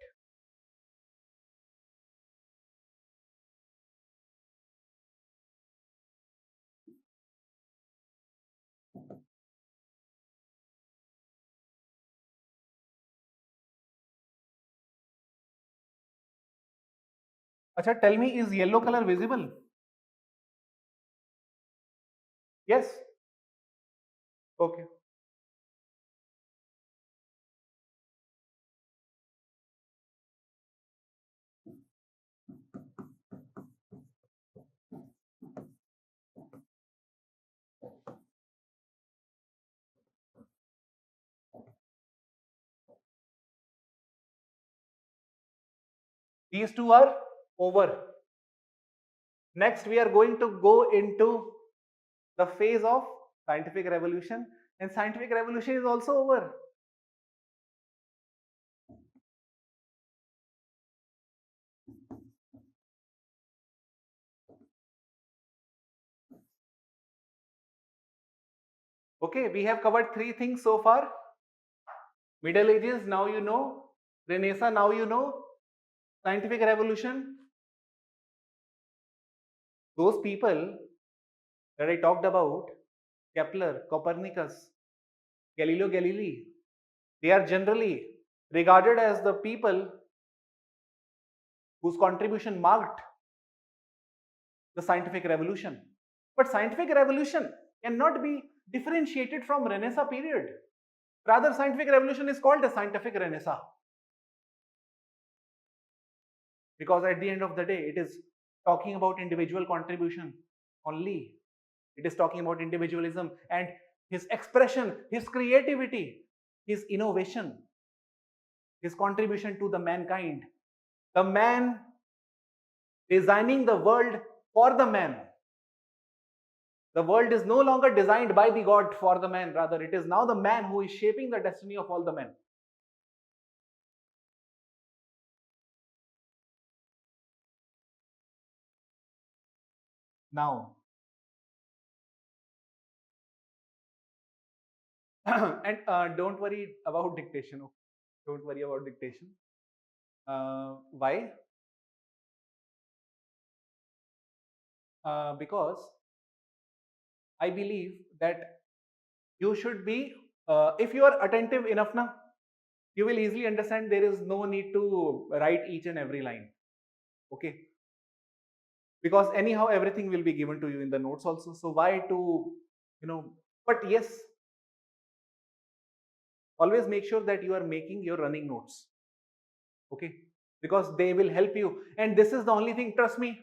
Acha, tell me, is yellow color visible? Yes? Okay. These two are over. Next, we are going to go into the phase of scientific revolution, and scientific revolution is also over. Okay, we have covered three things so far. Middle Ages, now you know. Renaissance, now you know. Scientific revolution. Those people that I talked about, Kepler, Copernicus, Galileo Galilei, they are generally regarded as the people whose contribution marked the scientific revolution. But scientific revolution cannot be differentiated from Renaissance period. Rather, scientific revolution is called a scientific renaissance. Because at the end of the day, it is talking about individual contribution only. It is talking about individualism and his expression, his creativity, his innovation, his contribution to the mankind. The man designing the world for the man. The world is no longer designed by the God for the man, rather it is now the man who is shaping the destiny of all the men. Now, and don't worry about dictation. Okay? Don't worry about dictation. Why? Because I believe that you should be, if you are attentive enough now, you will easily understand there is no need to write each and every line. Okay. Because anyhow, everything will be given to you in the notes also. So why to, but yes, always make sure that you are making your running notes. Okay. Because they will help you. And this is the only thing, trust me,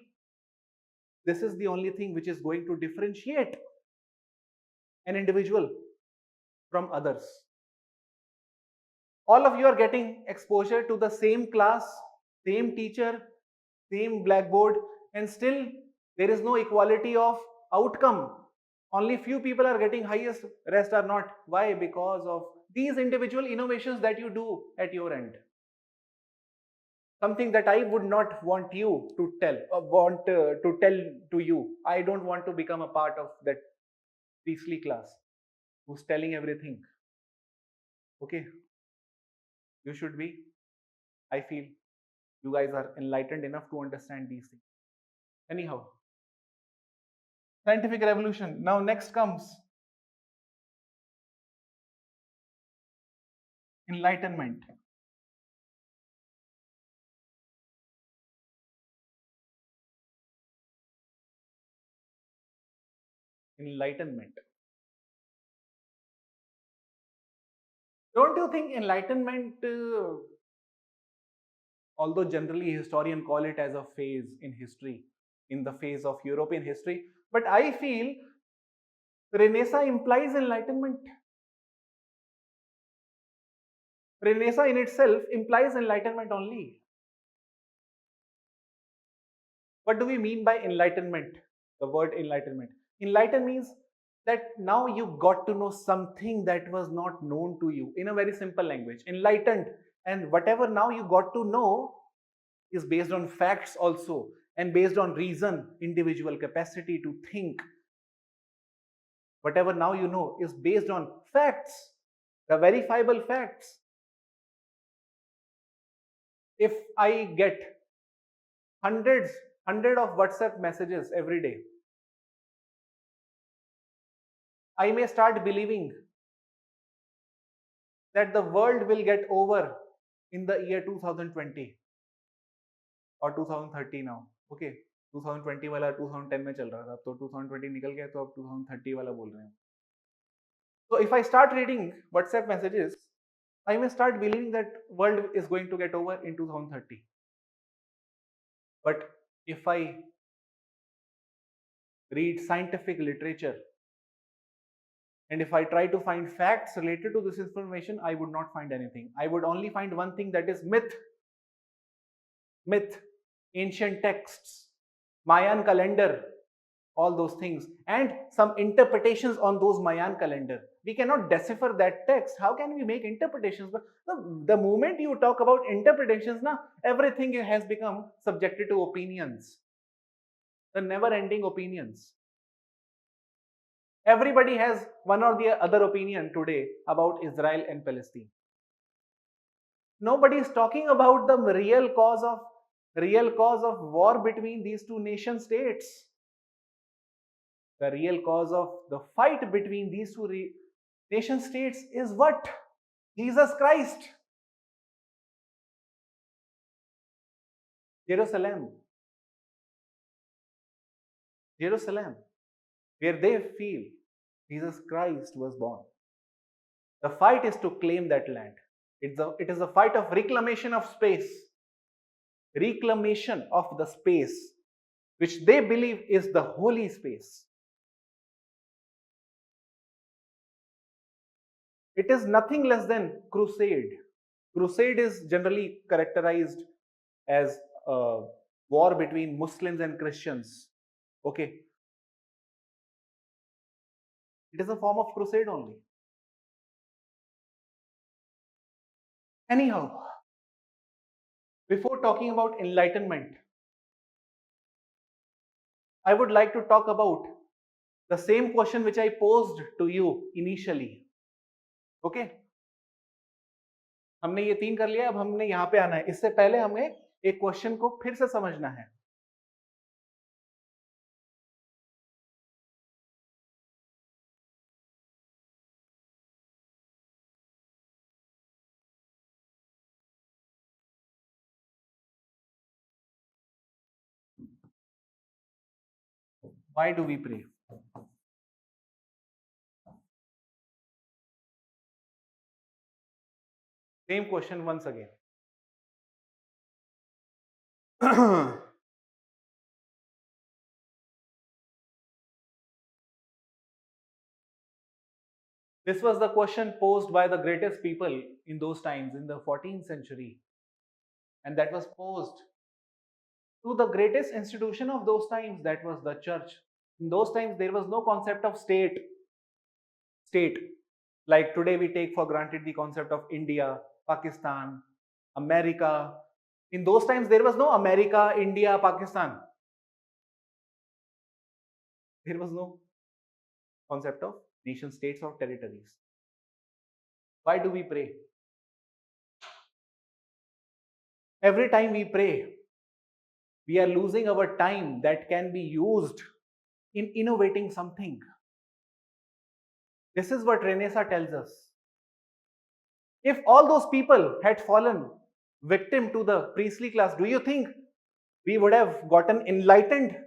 this is the only thing which is going to differentiate an individual from others. All of you are getting exposure to the same class, same teacher, same blackboard, and still there is no equality of outcome. Only few people are getting highest, rest are not. Why? Because of these individual innovations that you do at your end. Something that I would not want you to tell, to tell to you. I don't want to become a part of that priestly class who's telling everything. Okay, you should be. I feel you guys are enlightened enough to understand these things. Anyhow, scientific revolution. Now, next comes enlightenment. Enlightenment. Don't you think enlightenment, although generally historians call it as a phase in history, in the phase of European history, but I feel Renaissance implies enlightenment. Renaissance in itself implies enlightenment only. What do we mean by enlightenment? The word enlightenment. Enlighten means that now you got to know something that was not known to you in a very simple language. Enlightened. And whatever now you got to know is based on facts also and based on reason, individual capacity to think. Whatever now you know is based on facts, the verifiable facts. If I get hundred of WhatsApp messages every day, I may start believing that the world will get over in the year 2020 or 2030 now. Okay, 2020 वाला 2010 में चल रहा था, अब तो 2020 निकल गया, तो अब 2030 वाला बोल रहे हैं. So if I start reading WhatsApp messages, I may start believing that world is going to get over in 2030. But if I read scientific literature and if I try to find facts related to this information, I would not find anything. I would only find one thing, that is myth. myth, ancient texts, Mayan calendar, all those things, and some interpretations on those Mayan calendar. We cannot decipher that text. How can we make interpretations? But the moment you talk about interpretations, now everything has become subjected to opinions, the never-ending opinions. Everybody has one or the other opinion today about Israel and Palestine. Nobody is talking about the real cause of war between these two nation states. The real cause of the fight between these two nation states is what? Jesus Christ. Jerusalem. Jerusalem, where they feel Jesus Christ was born. The fight is to claim that land. It is a fight of reclamation of space. Reclamation of the space which they believe is the holy space. It is nothing less than crusade. Crusade is generally characterized as a war between Muslims and Christians. Okay. It is a form of crusade only. Anyhow, before talking about enlightenment, I would like to talk about the same question which I posed to you initially. Okay? हमने ये 3 कर लिया, अब हमने यहाँ पे आना है. इससे पहले हमें एक क्वेश्चन को फिर से समझना है. Why do we pray? Same question once again. This was the question posed by the greatest people in those times, in the 14th century. And that was posed to the greatest institution of those times, that was the church. In those times, there was no concept of state. Like today, we take for granted the concept of India, Pakistan, America. In those times, there was no America, India, Pakistan. There was no concept of nation states or territories. Why do we pray? Every time we pray, we are losing our time that can be used in innovating something. This is what Renaissance tells us. If all those people had fallen victim to the priestly class, do you think we would have gotten enlightened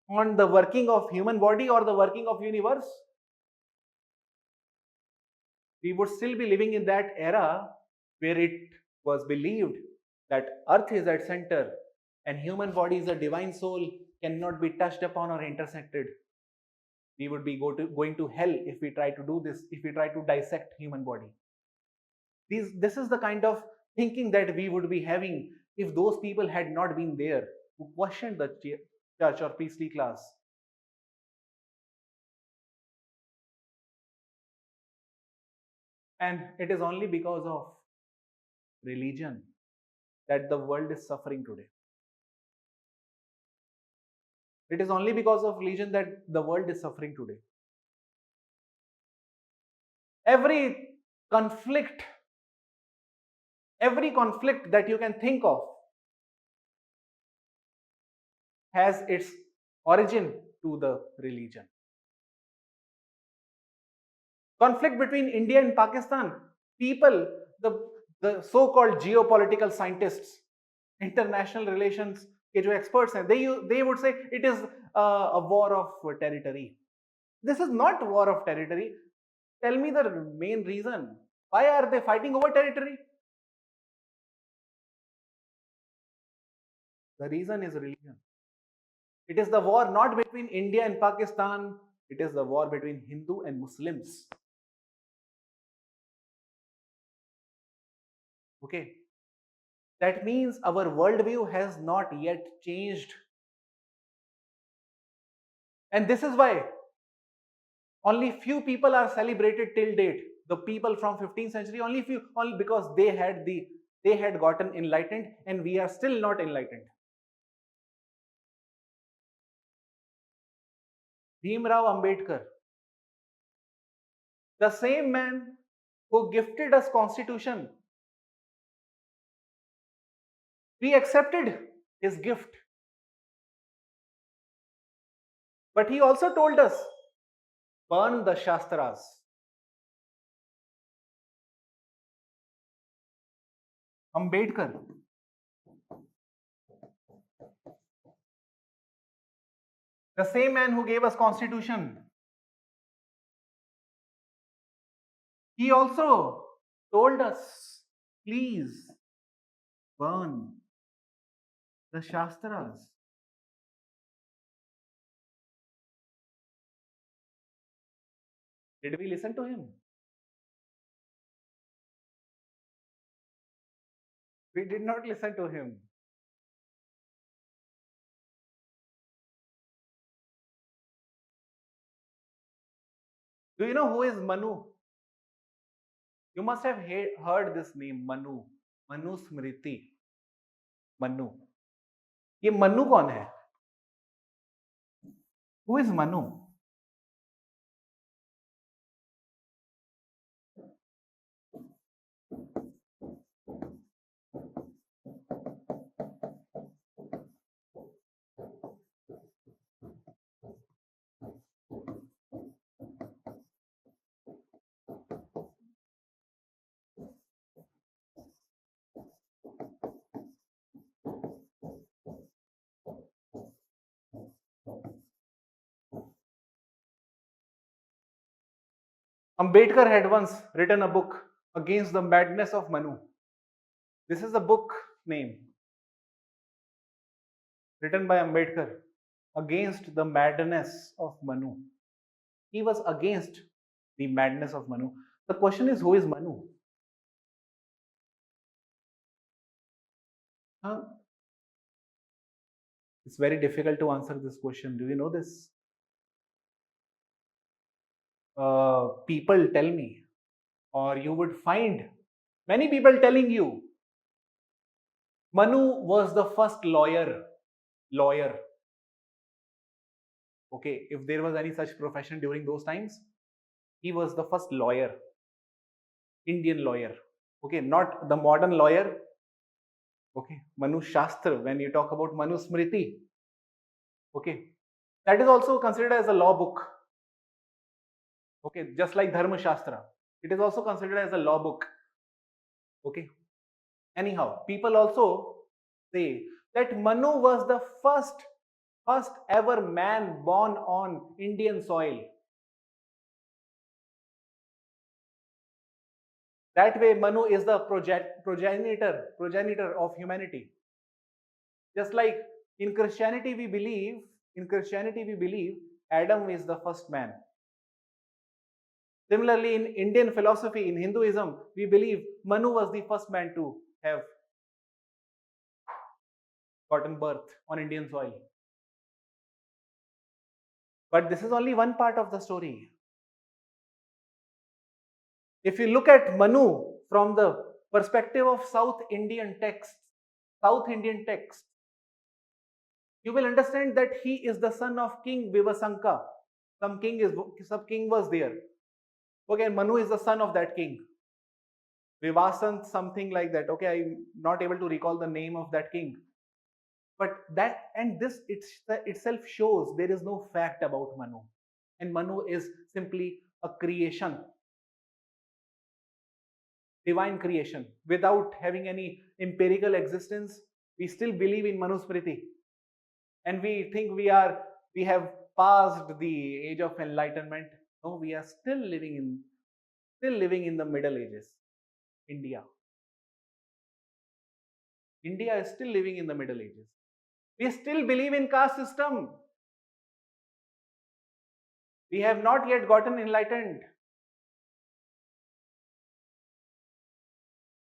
on the working of human body or the working of universe? We would still be living in that era where it was believed that earth is at center and human body is a divine soul, cannot be touched upon or intersected. We would be going to hell if we try to do this, if we try to dissect human body. This is the kind of thinking that we would be having if those people had not been there who questioned the church or priestly class. And it is only because of religion that the world is suffering today. It is only because of religion that the world is suffering today. Every conflict that you can think of has its origin to the religion. Conflict between India and Pakistan, people, the so-called geopolitical scientists, international relations के जो experts हैं, they would say it is a war of territory. This is not war of territory. Tell me the main reason. Why are they fighting over territory? The reason is religion. It is the war not between India and Pakistan. It is the war between Hindu and Muslims. Okay. That means our worldview has not yet changed. And this is why only few people are celebrated till date. The people from 15th century, only few, only because they had gotten enlightened, and we are still not enlightened. Bhimrao Ambedkar, the same man who gifted us constitution, we accepted his gift, but he also told us, burn the Shastras. Ambedkar, the same man who gave us constitution, he also told us, please burn the Shastras. Did we listen to him? We did not listen to him. Do you know who is Manu? You must have heard this name, Manu. Manu Smriti. Manu. ये मनु कौन है? Who is Manu? Ambedkar had once written a book against the madness of Manu. This is the book name written by Ambedkar against the madness of Manu. He was against the madness of Manu. The question is, who is Manu? Huh? It's very difficult to answer this question. Do you know this? People tell me, or you would find many people telling you, Manu was the first lawyer. Okay, if there was any such profession during those times, he was the first lawyer, Indian lawyer. Okay, not the modern lawyer. Okay, Manu Shastra, when you talk about Manu Smriti, okay, that is also considered as a law book. Okay, just like Dharma Shastra, it is also considered as a law book. Okay, anyhow, people also say that Manu was the first ever man born on Indian soil. That way, Manu is the progenitor of humanity. Just like in Christianity, we believe Adam is the first man. Similarly, in Indian philosophy, in Hinduism, we believe Manu was the first man to have gotten birth on Indian soil. But this is only one part of the story. If you look at Manu from the perspective of South Indian texts, you will understand that he is the son of King Vivasanka. Some king was there. Okay, and Manu is the son of that king. Vivasant, something like that. Okay, I'm not able to recall the name of that king. But this itself shows there is no fact about Manu. And Manu is simply a creation, divine creation. Without having any empirical existence, we still believe in Manu Smriti. And we think we have passed the age of enlightenment. No, we are still living in the Middle Ages. India is still living in the Middle Ages. We still believe in caste system. We have not yet gotten enlightened.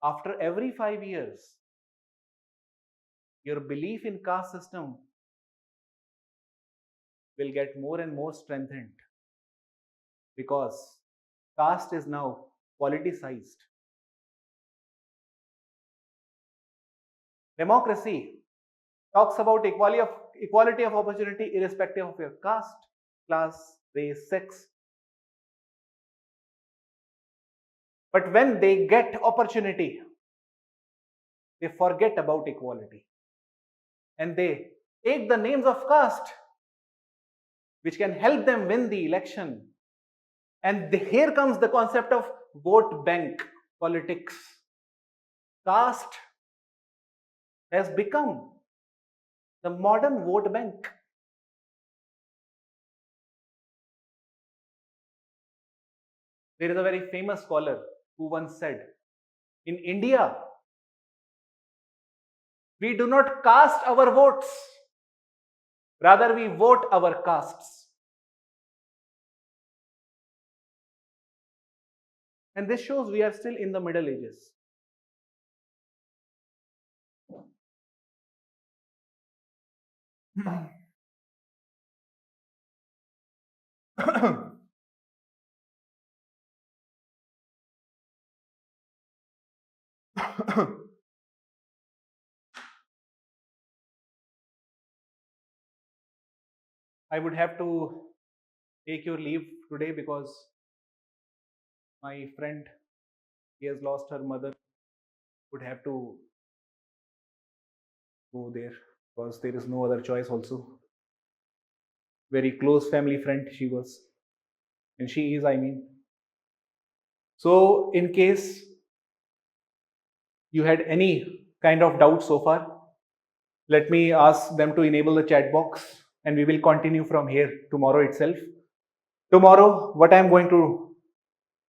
After every 5 years, your belief in caste system will get more and more strengthened, because caste is now politicized. Democracy talks about equality of opportunity irrespective of your caste, class, race, sex. But when they get opportunity, they forget about equality and they take the names of caste, which can help them win the election. And here comes the concept of vote bank politics. Caste has become the modern vote bank. There is a very famous scholar who once said, in India, we do not cast our votes, rather, we vote our castes. And this shows we are still in the Middle Ages. I would have to take your leave today because my friend, he has lost her mother, would have to go there because there is no other choice also. Very close family friend she was, and she is, I mean. So in case you had any kind of doubt so far, let me ask them to enable the chat box and we will continue from here tomorrow itself. Tomorrow, what I am going to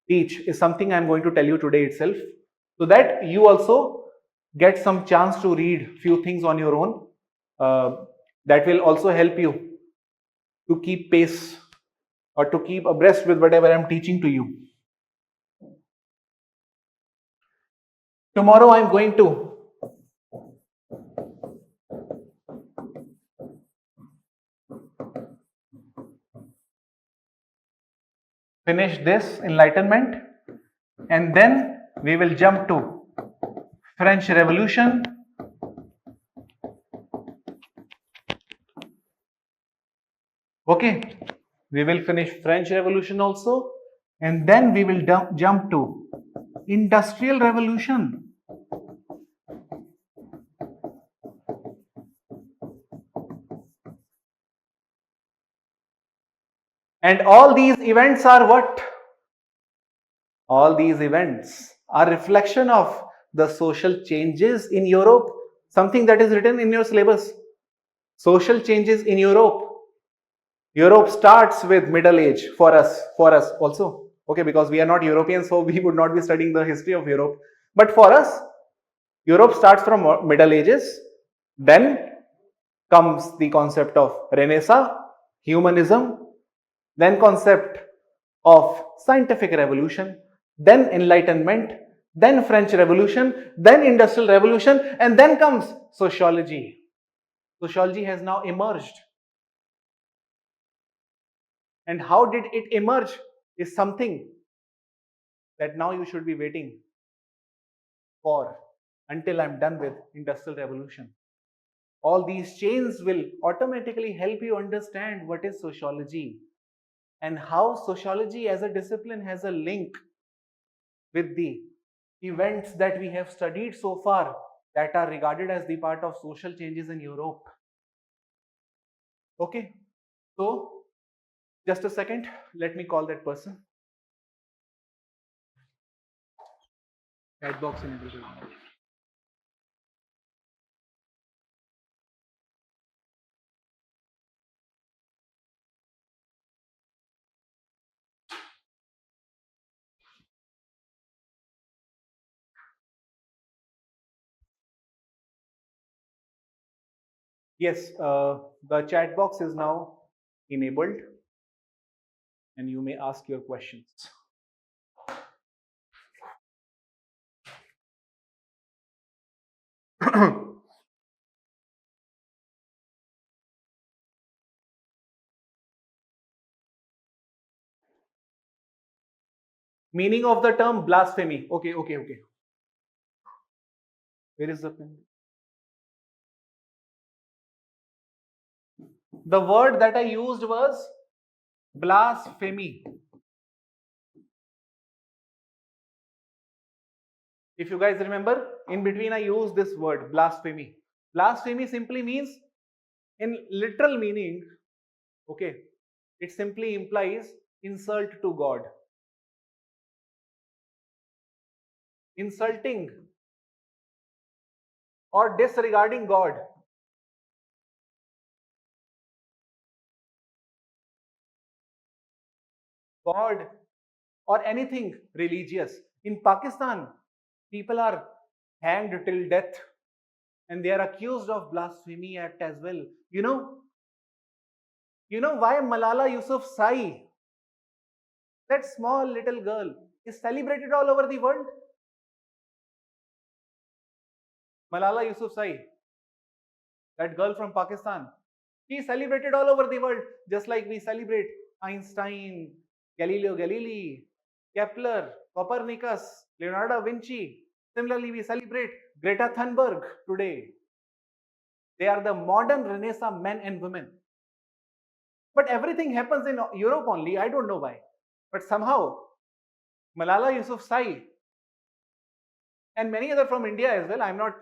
teach is something I am going to tell you today itself, so that you also get some chance to read few things on your own. That will also help you to keep pace or to keep abreast with whatever I am teaching to you. Tomorrow I am going to finish this enlightenment, and then we will jump to French Revolution, okay, we will finish French Revolution also, and then we will jump to Industrial Revolution. And all these events are what? All these events are reflection of the social changes in Europe, something that is written in your syllabus. Social changes in Europe. Europe starts with Middle Age for us also, okay, because we are not Europeans, so we would not be studying the history of Europe. But for us, Europe starts from Middle Ages, then comes the concept of Renaissance, humanism, then concept of scientific revolution, then enlightenment, then French Revolution, then Industrial Revolution, and then comes sociology. Sociology has now emerged. And how did it emerge is something that now you should be waiting for until I'm done with Industrial Revolution. All these chains will automatically help you understand what is sociology and how sociology as a discipline has a link with the events that we have studied so far that are regarded as the part of social changes in Europe. Okay, so just a second, let me call that person. Chat box enabled. Yes, the chat box is now enabled and you may ask your questions. Meaning of the term blasphemy. Okay, okay, okay. Where is the pen? The word that I used was blasphemy. If you guys remember, in between I used this word blasphemy. Blasphemy simply means, in literal meaning, okay, it simply implies insult to God. Insulting or disregarding God. God or anything religious. In Pakistan, people are hanged till death and they are accused of blasphemy act as well. You know why Malala Yousafzai, that small little girl, is celebrated all over the world? Malala Yousafzai, that girl from Pakistan, she is celebrated all over the world, just like we celebrate Einstein, Galileo Galilei, Kepler, Copernicus, Leonardo da Vinci. Similarly, we celebrate Greta Thunberg today. They are the modern Renaissance men and women. But everything happens in Europe only. I don't know why. But somehow, Malala Yousafzai and many other from India as well. I'm not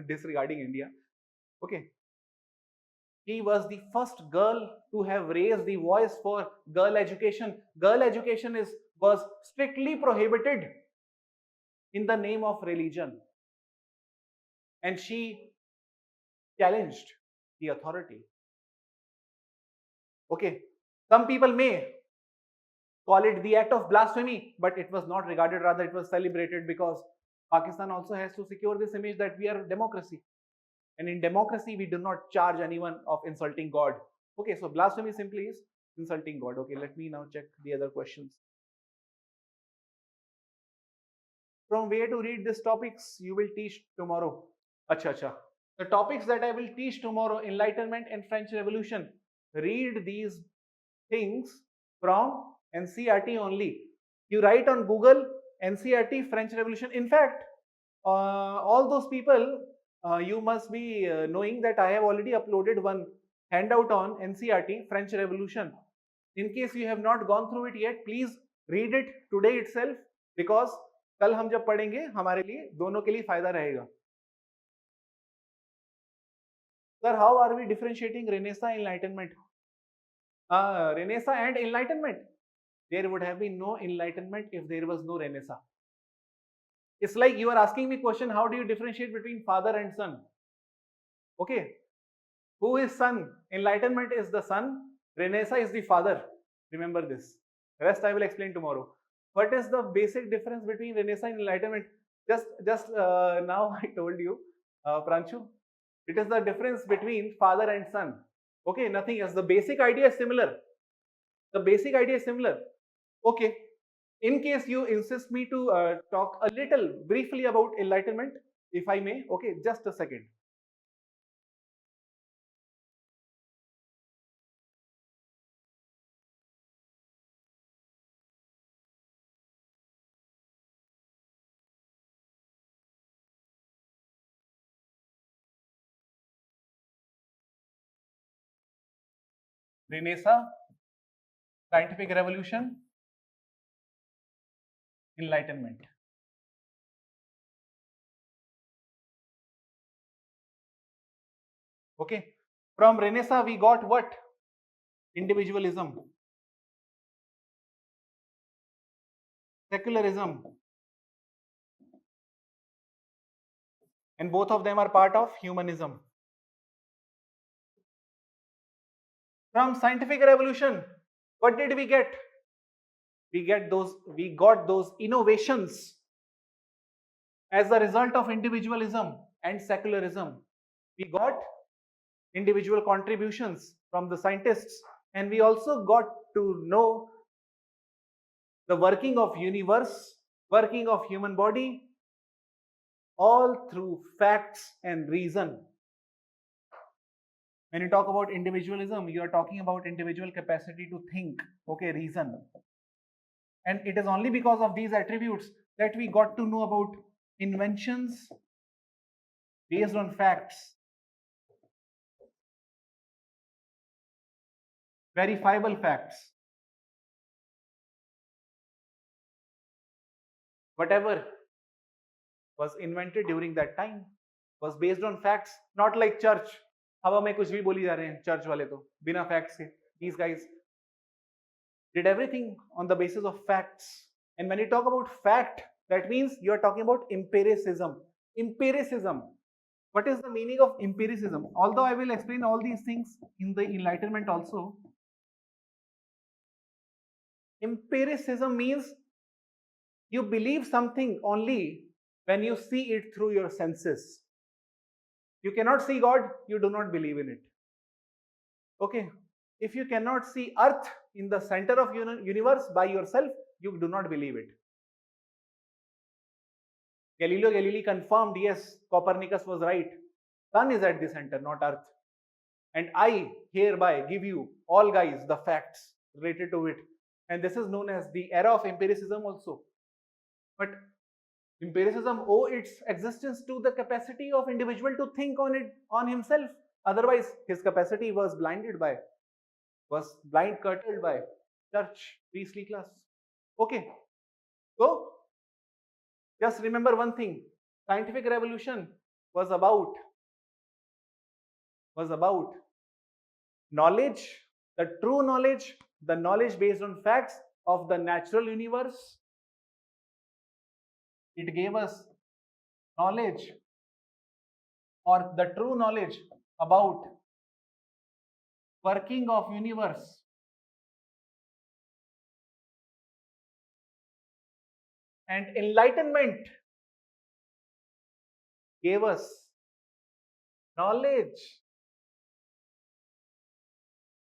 disregarding India. Okay. She was the first girl to have raised the voice for girl education. Girl education was strictly prohibited in the name of religion. And she challenged the authority. Okay. Some people may call it the act of blasphemy, but it was not regarded, rather it was celebrated, because Pakistan also has to secure this image that we are a democracy. And in democracy, we do not charge anyone of insulting God. Okay, so blasphemy simply is insulting God. Okay, let me now check the other questions. From where to read these topics you will teach tomorrow? Acha, acha. The topics that I will teach tomorrow, Enlightenment and French Revolution. Read these things from NCERT only. You write on Google NCERT French Revolution. In fact, all those people, you must be knowing that I have already uploaded one handout on NCERT French Revolution. In case you have not gone through it yet, please read it today itself, because कल हम जब पढ़ेंगे हमारे लिए दोनों के लिए फायदा रहेगा. Sir, how are we differentiating Renaissance and Enlightenment? Renaissance and Enlightenment. There would have been no Enlightenment if there was no Renaissance. It's like you are asking me question, how do you differentiate between father and son? Okay. Who is son? Enlightenment is the son. Renaissance is the father. Remember this. Rest I will explain tomorrow. What is the basic difference between Renaissance and Enlightenment? Just now I told you, Pranchu. It is the difference between father and son. Okay, nothing else. The basic idea is similar. The basic idea is similar. Okay. In case you insist me to talk a little briefly about enlightenment, if I may. Okay, just a second. Renaissance, scientific revolution, enlightenment. Okay. From Renaissance we got what? Individualism, secularism, and both of them are part of humanism. From scientific revolution, what did we get? We got those innovations as a result of individualism and secularism. We got individual contributions from the scientists, and we also got to know the working of universe, working of human body, all through facts and reason. When you talk about individualism, you are talking about individual capacity to think, okay, reason. And it is only because of these attributes that we got to know about inventions based on facts, verifiable facts. Whatever was invented during that time was based on facts, not like church. हवा में कुछ भी बोली जा रहे हैं church वाले तो बिना facts के. These guys did everything on the basis of facts. And when you talk about fact, that means you are talking about empiricism. Empiricism. What is the meaning of empiricism? Although I will explain all these things in the Enlightenment also. Empiricism means you believe something only when you see it through your senses. You cannot see God, you do not believe in it. Okay. If you cannot see Earth in the center of universe by yourself, you do not believe it. Galileo Galilei confirmed, yes, Copernicus was right. Sun is at the center, not Earth. And I hereby give you all guys the facts related to it. And this is known as the era of empiricism also. But empiricism owes its existence to the capacity of individual to think on it on himself. Otherwise, his capacity was curtailed by church, priestly class. Okay. So just remember one thing. Scientific revolution was about knowledge, the true knowledge, the knowledge based on facts of the natural universe. It gave us knowledge or the true knowledge about working of universe. And enlightenment gave us knowledge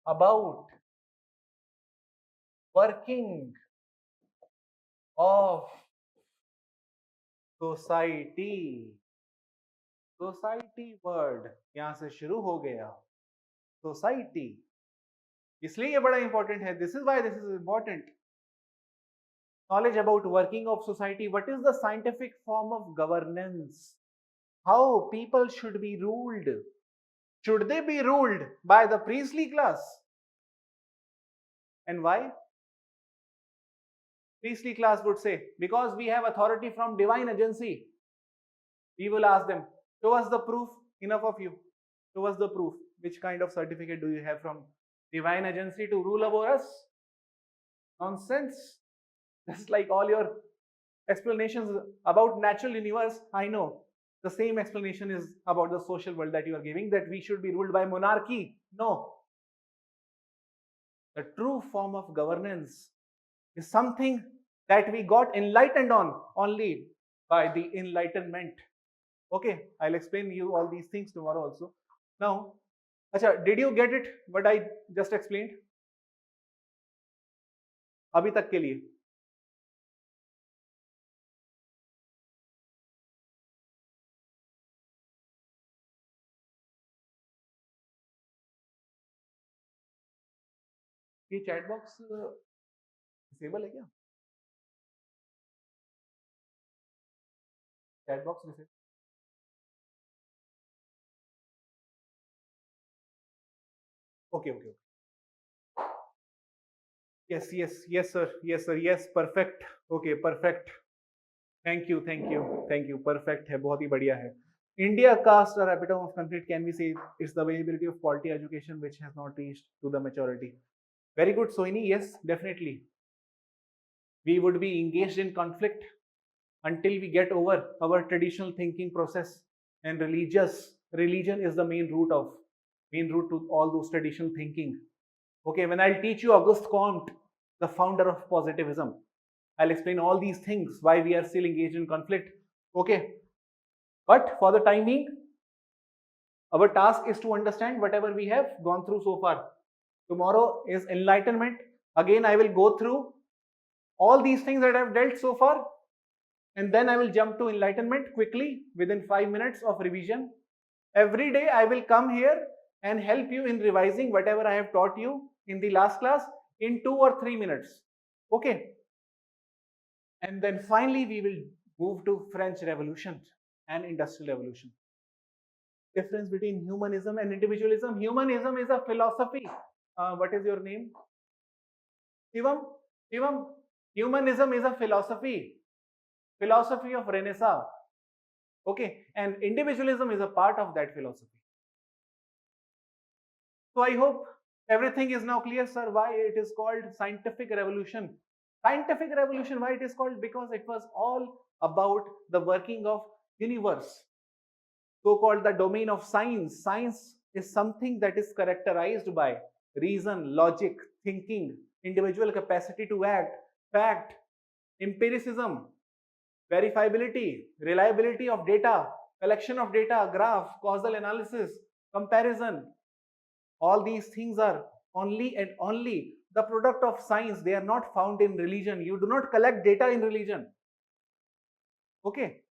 about working of society. Society word यहां से शुरू हो गया. Society इसलिए ये बड़ा important है. This is why this is important. Knowledge about working of society. What is the scientific form of governance? How people should be ruled? Should they be ruled by the priestly class? And why? Priestly class would say, because we have authority from divine agency. We will ask them, show us the proof. Enough of you. Show us the proof. Which kind of certificate do you have from divine agency to rule over us? Nonsense. Just like all your explanations about natural universe, I know the same explanation is about the social world that you are giving, that we should be ruled by monarchy. No. The true form of governance is something that we got enlightened on only by the enlightenment. Okay, I'll explain you all these things tomorrow also. Now, Acha, did you get it what I just explained? अभी तक के लिए ये chat box disable है क्या? Chat box disable. Okay. Yes, sir. Yes, perfect. Okay, perfect. Thank you. Perfect है, बहुत ही बढ़िया है. India casts a epitome of conflict. Can we say it's the availability of quality education which has not reached to the maturity? Very good, Sohini. Yes, definitely. We would be engaged in conflict until we get over our traditional thinking process, and religion is the main root to all those traditional thinking. Okay, when I'll teach you Auguste Comte, the founder of positivism, I'll explain all these things, why we are still engaged in conflict. Okay, but for the time being, our task is to understand whatever we have gone through so far. Tomorrow is enlightenment. Again, I will go through all these things that I've dealt so far, and then I will jump to enlightenment quickly within 5 minutes of revision. Every day I will come here and help you in revising whatever I have taught you in the last class in 2 or 3 minutes. Okay. And then finally, we will move to French Revolution and Industrial Revolution. Difference between humanism and individualism. Humanism is a philosophy. What is your name? Shivam? Shivam? Humanism is a philosophy. Philosophy of Renaissance. Okay. And individualism is a part of that philosophy. So I hope everything is now clear, sir, why it is called scientific revolution. Scientific revolution, why it is called? Because it was all about the working of universe. So-called the domain of science. Science is something that is characterized by reason, logic, thinking, individual capacity to act, fact, empiricism, verifiability, reliability of data, collection of data, graph, causal analysis, comparison. All these things are only and only the product of science. They are not found in religion. You do not collect data in religion. Okay.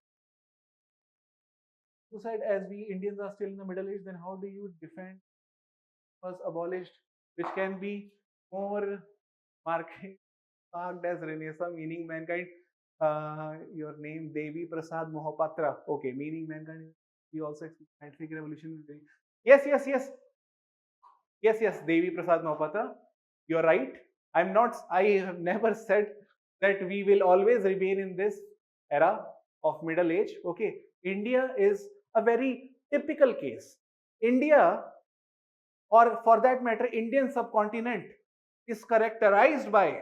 You said as we Indians are still in the Middle Age, then how do you defend was abolished, which can be more marked as Renaissance, meaning mankind. Your name Devi Prasad Mohapatra. Okay, meaning mankind. We also explain scientific revolution. Yes, yes, yes. Yes, yes, Devi Prasad Mohapatra. You're right. I have never said that we will always remain in this era of Middle Age. Okay. India is a very typical case. India, or for that matter, Indian subcontinent, is characterized by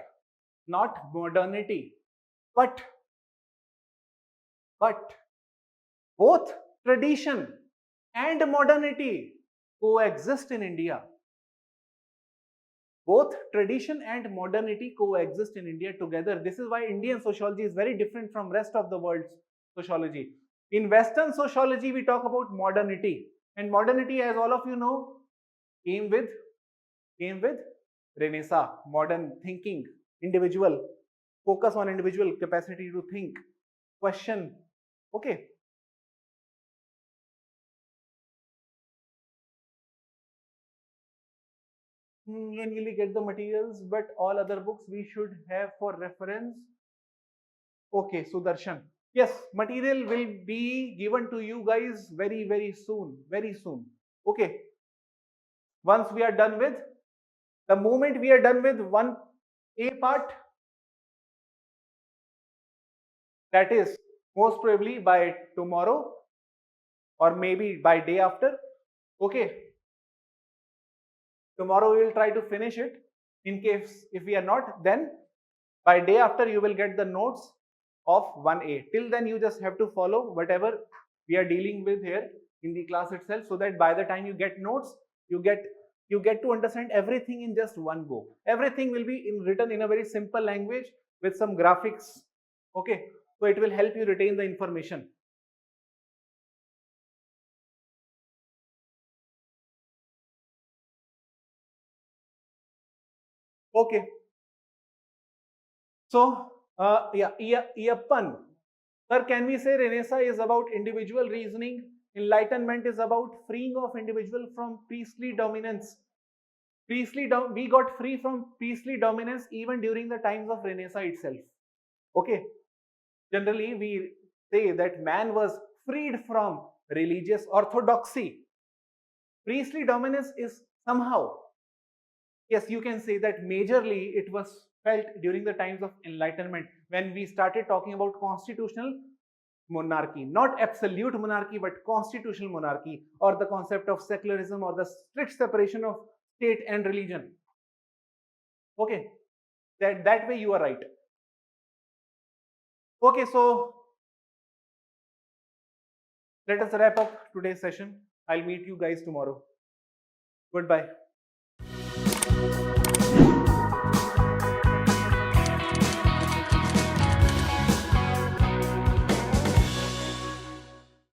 not modernity, but both tradition and modernity coexist in India. Both tradition and modernity coexist in India together. This is why Indian sociology is very different from rest of the world's sociology. In Western sociology, we talk about modernity, and modernity, as all of you know, came with Renaissance, modern thinking, individual focus on individual capacity to think, question. Okay. Manually get the materials, but all other books we should have for reference. Okay, Sudarshan. Yes, material will be given to you guys very, very soon. Very soon. Okay. Once we are done with, the moment we are done with one A part, that is most probably by tomorrow or maybe by day after. Okay. Tomorrow we will try to finish it. In case if we are not, then by day after you will get the notes of 1A. Till then you just have to follow whatever we are dealing with here in the class itself, so that by the time you get notes, you get to understand everything in just one go. Everything will be written in a very simple language with some graphics. Okay, so it will help you retain the information. Okay. So, Iyappan. Sir, can we say Renaissance is about individual reasoning? Enlightenment is about freeing of individual from priestly dominance. We got free from priestly dominance even during the times of Renaissance itself. Okay. Generally, we say that man was freed from religious orthodoxy. Priestly dominance is somehow, yes, you can say that majorly it was felt during the times of Enlightenment, when we started talking about constitutional monarchy, not absolute monarchy, but constitutional monarchy, or the concept of secularism, or the strict separation of state and religion. Okay, that way you are right. Okay, so let us wrap up today's session. I'll meet you guys tomorrow. Goodbye.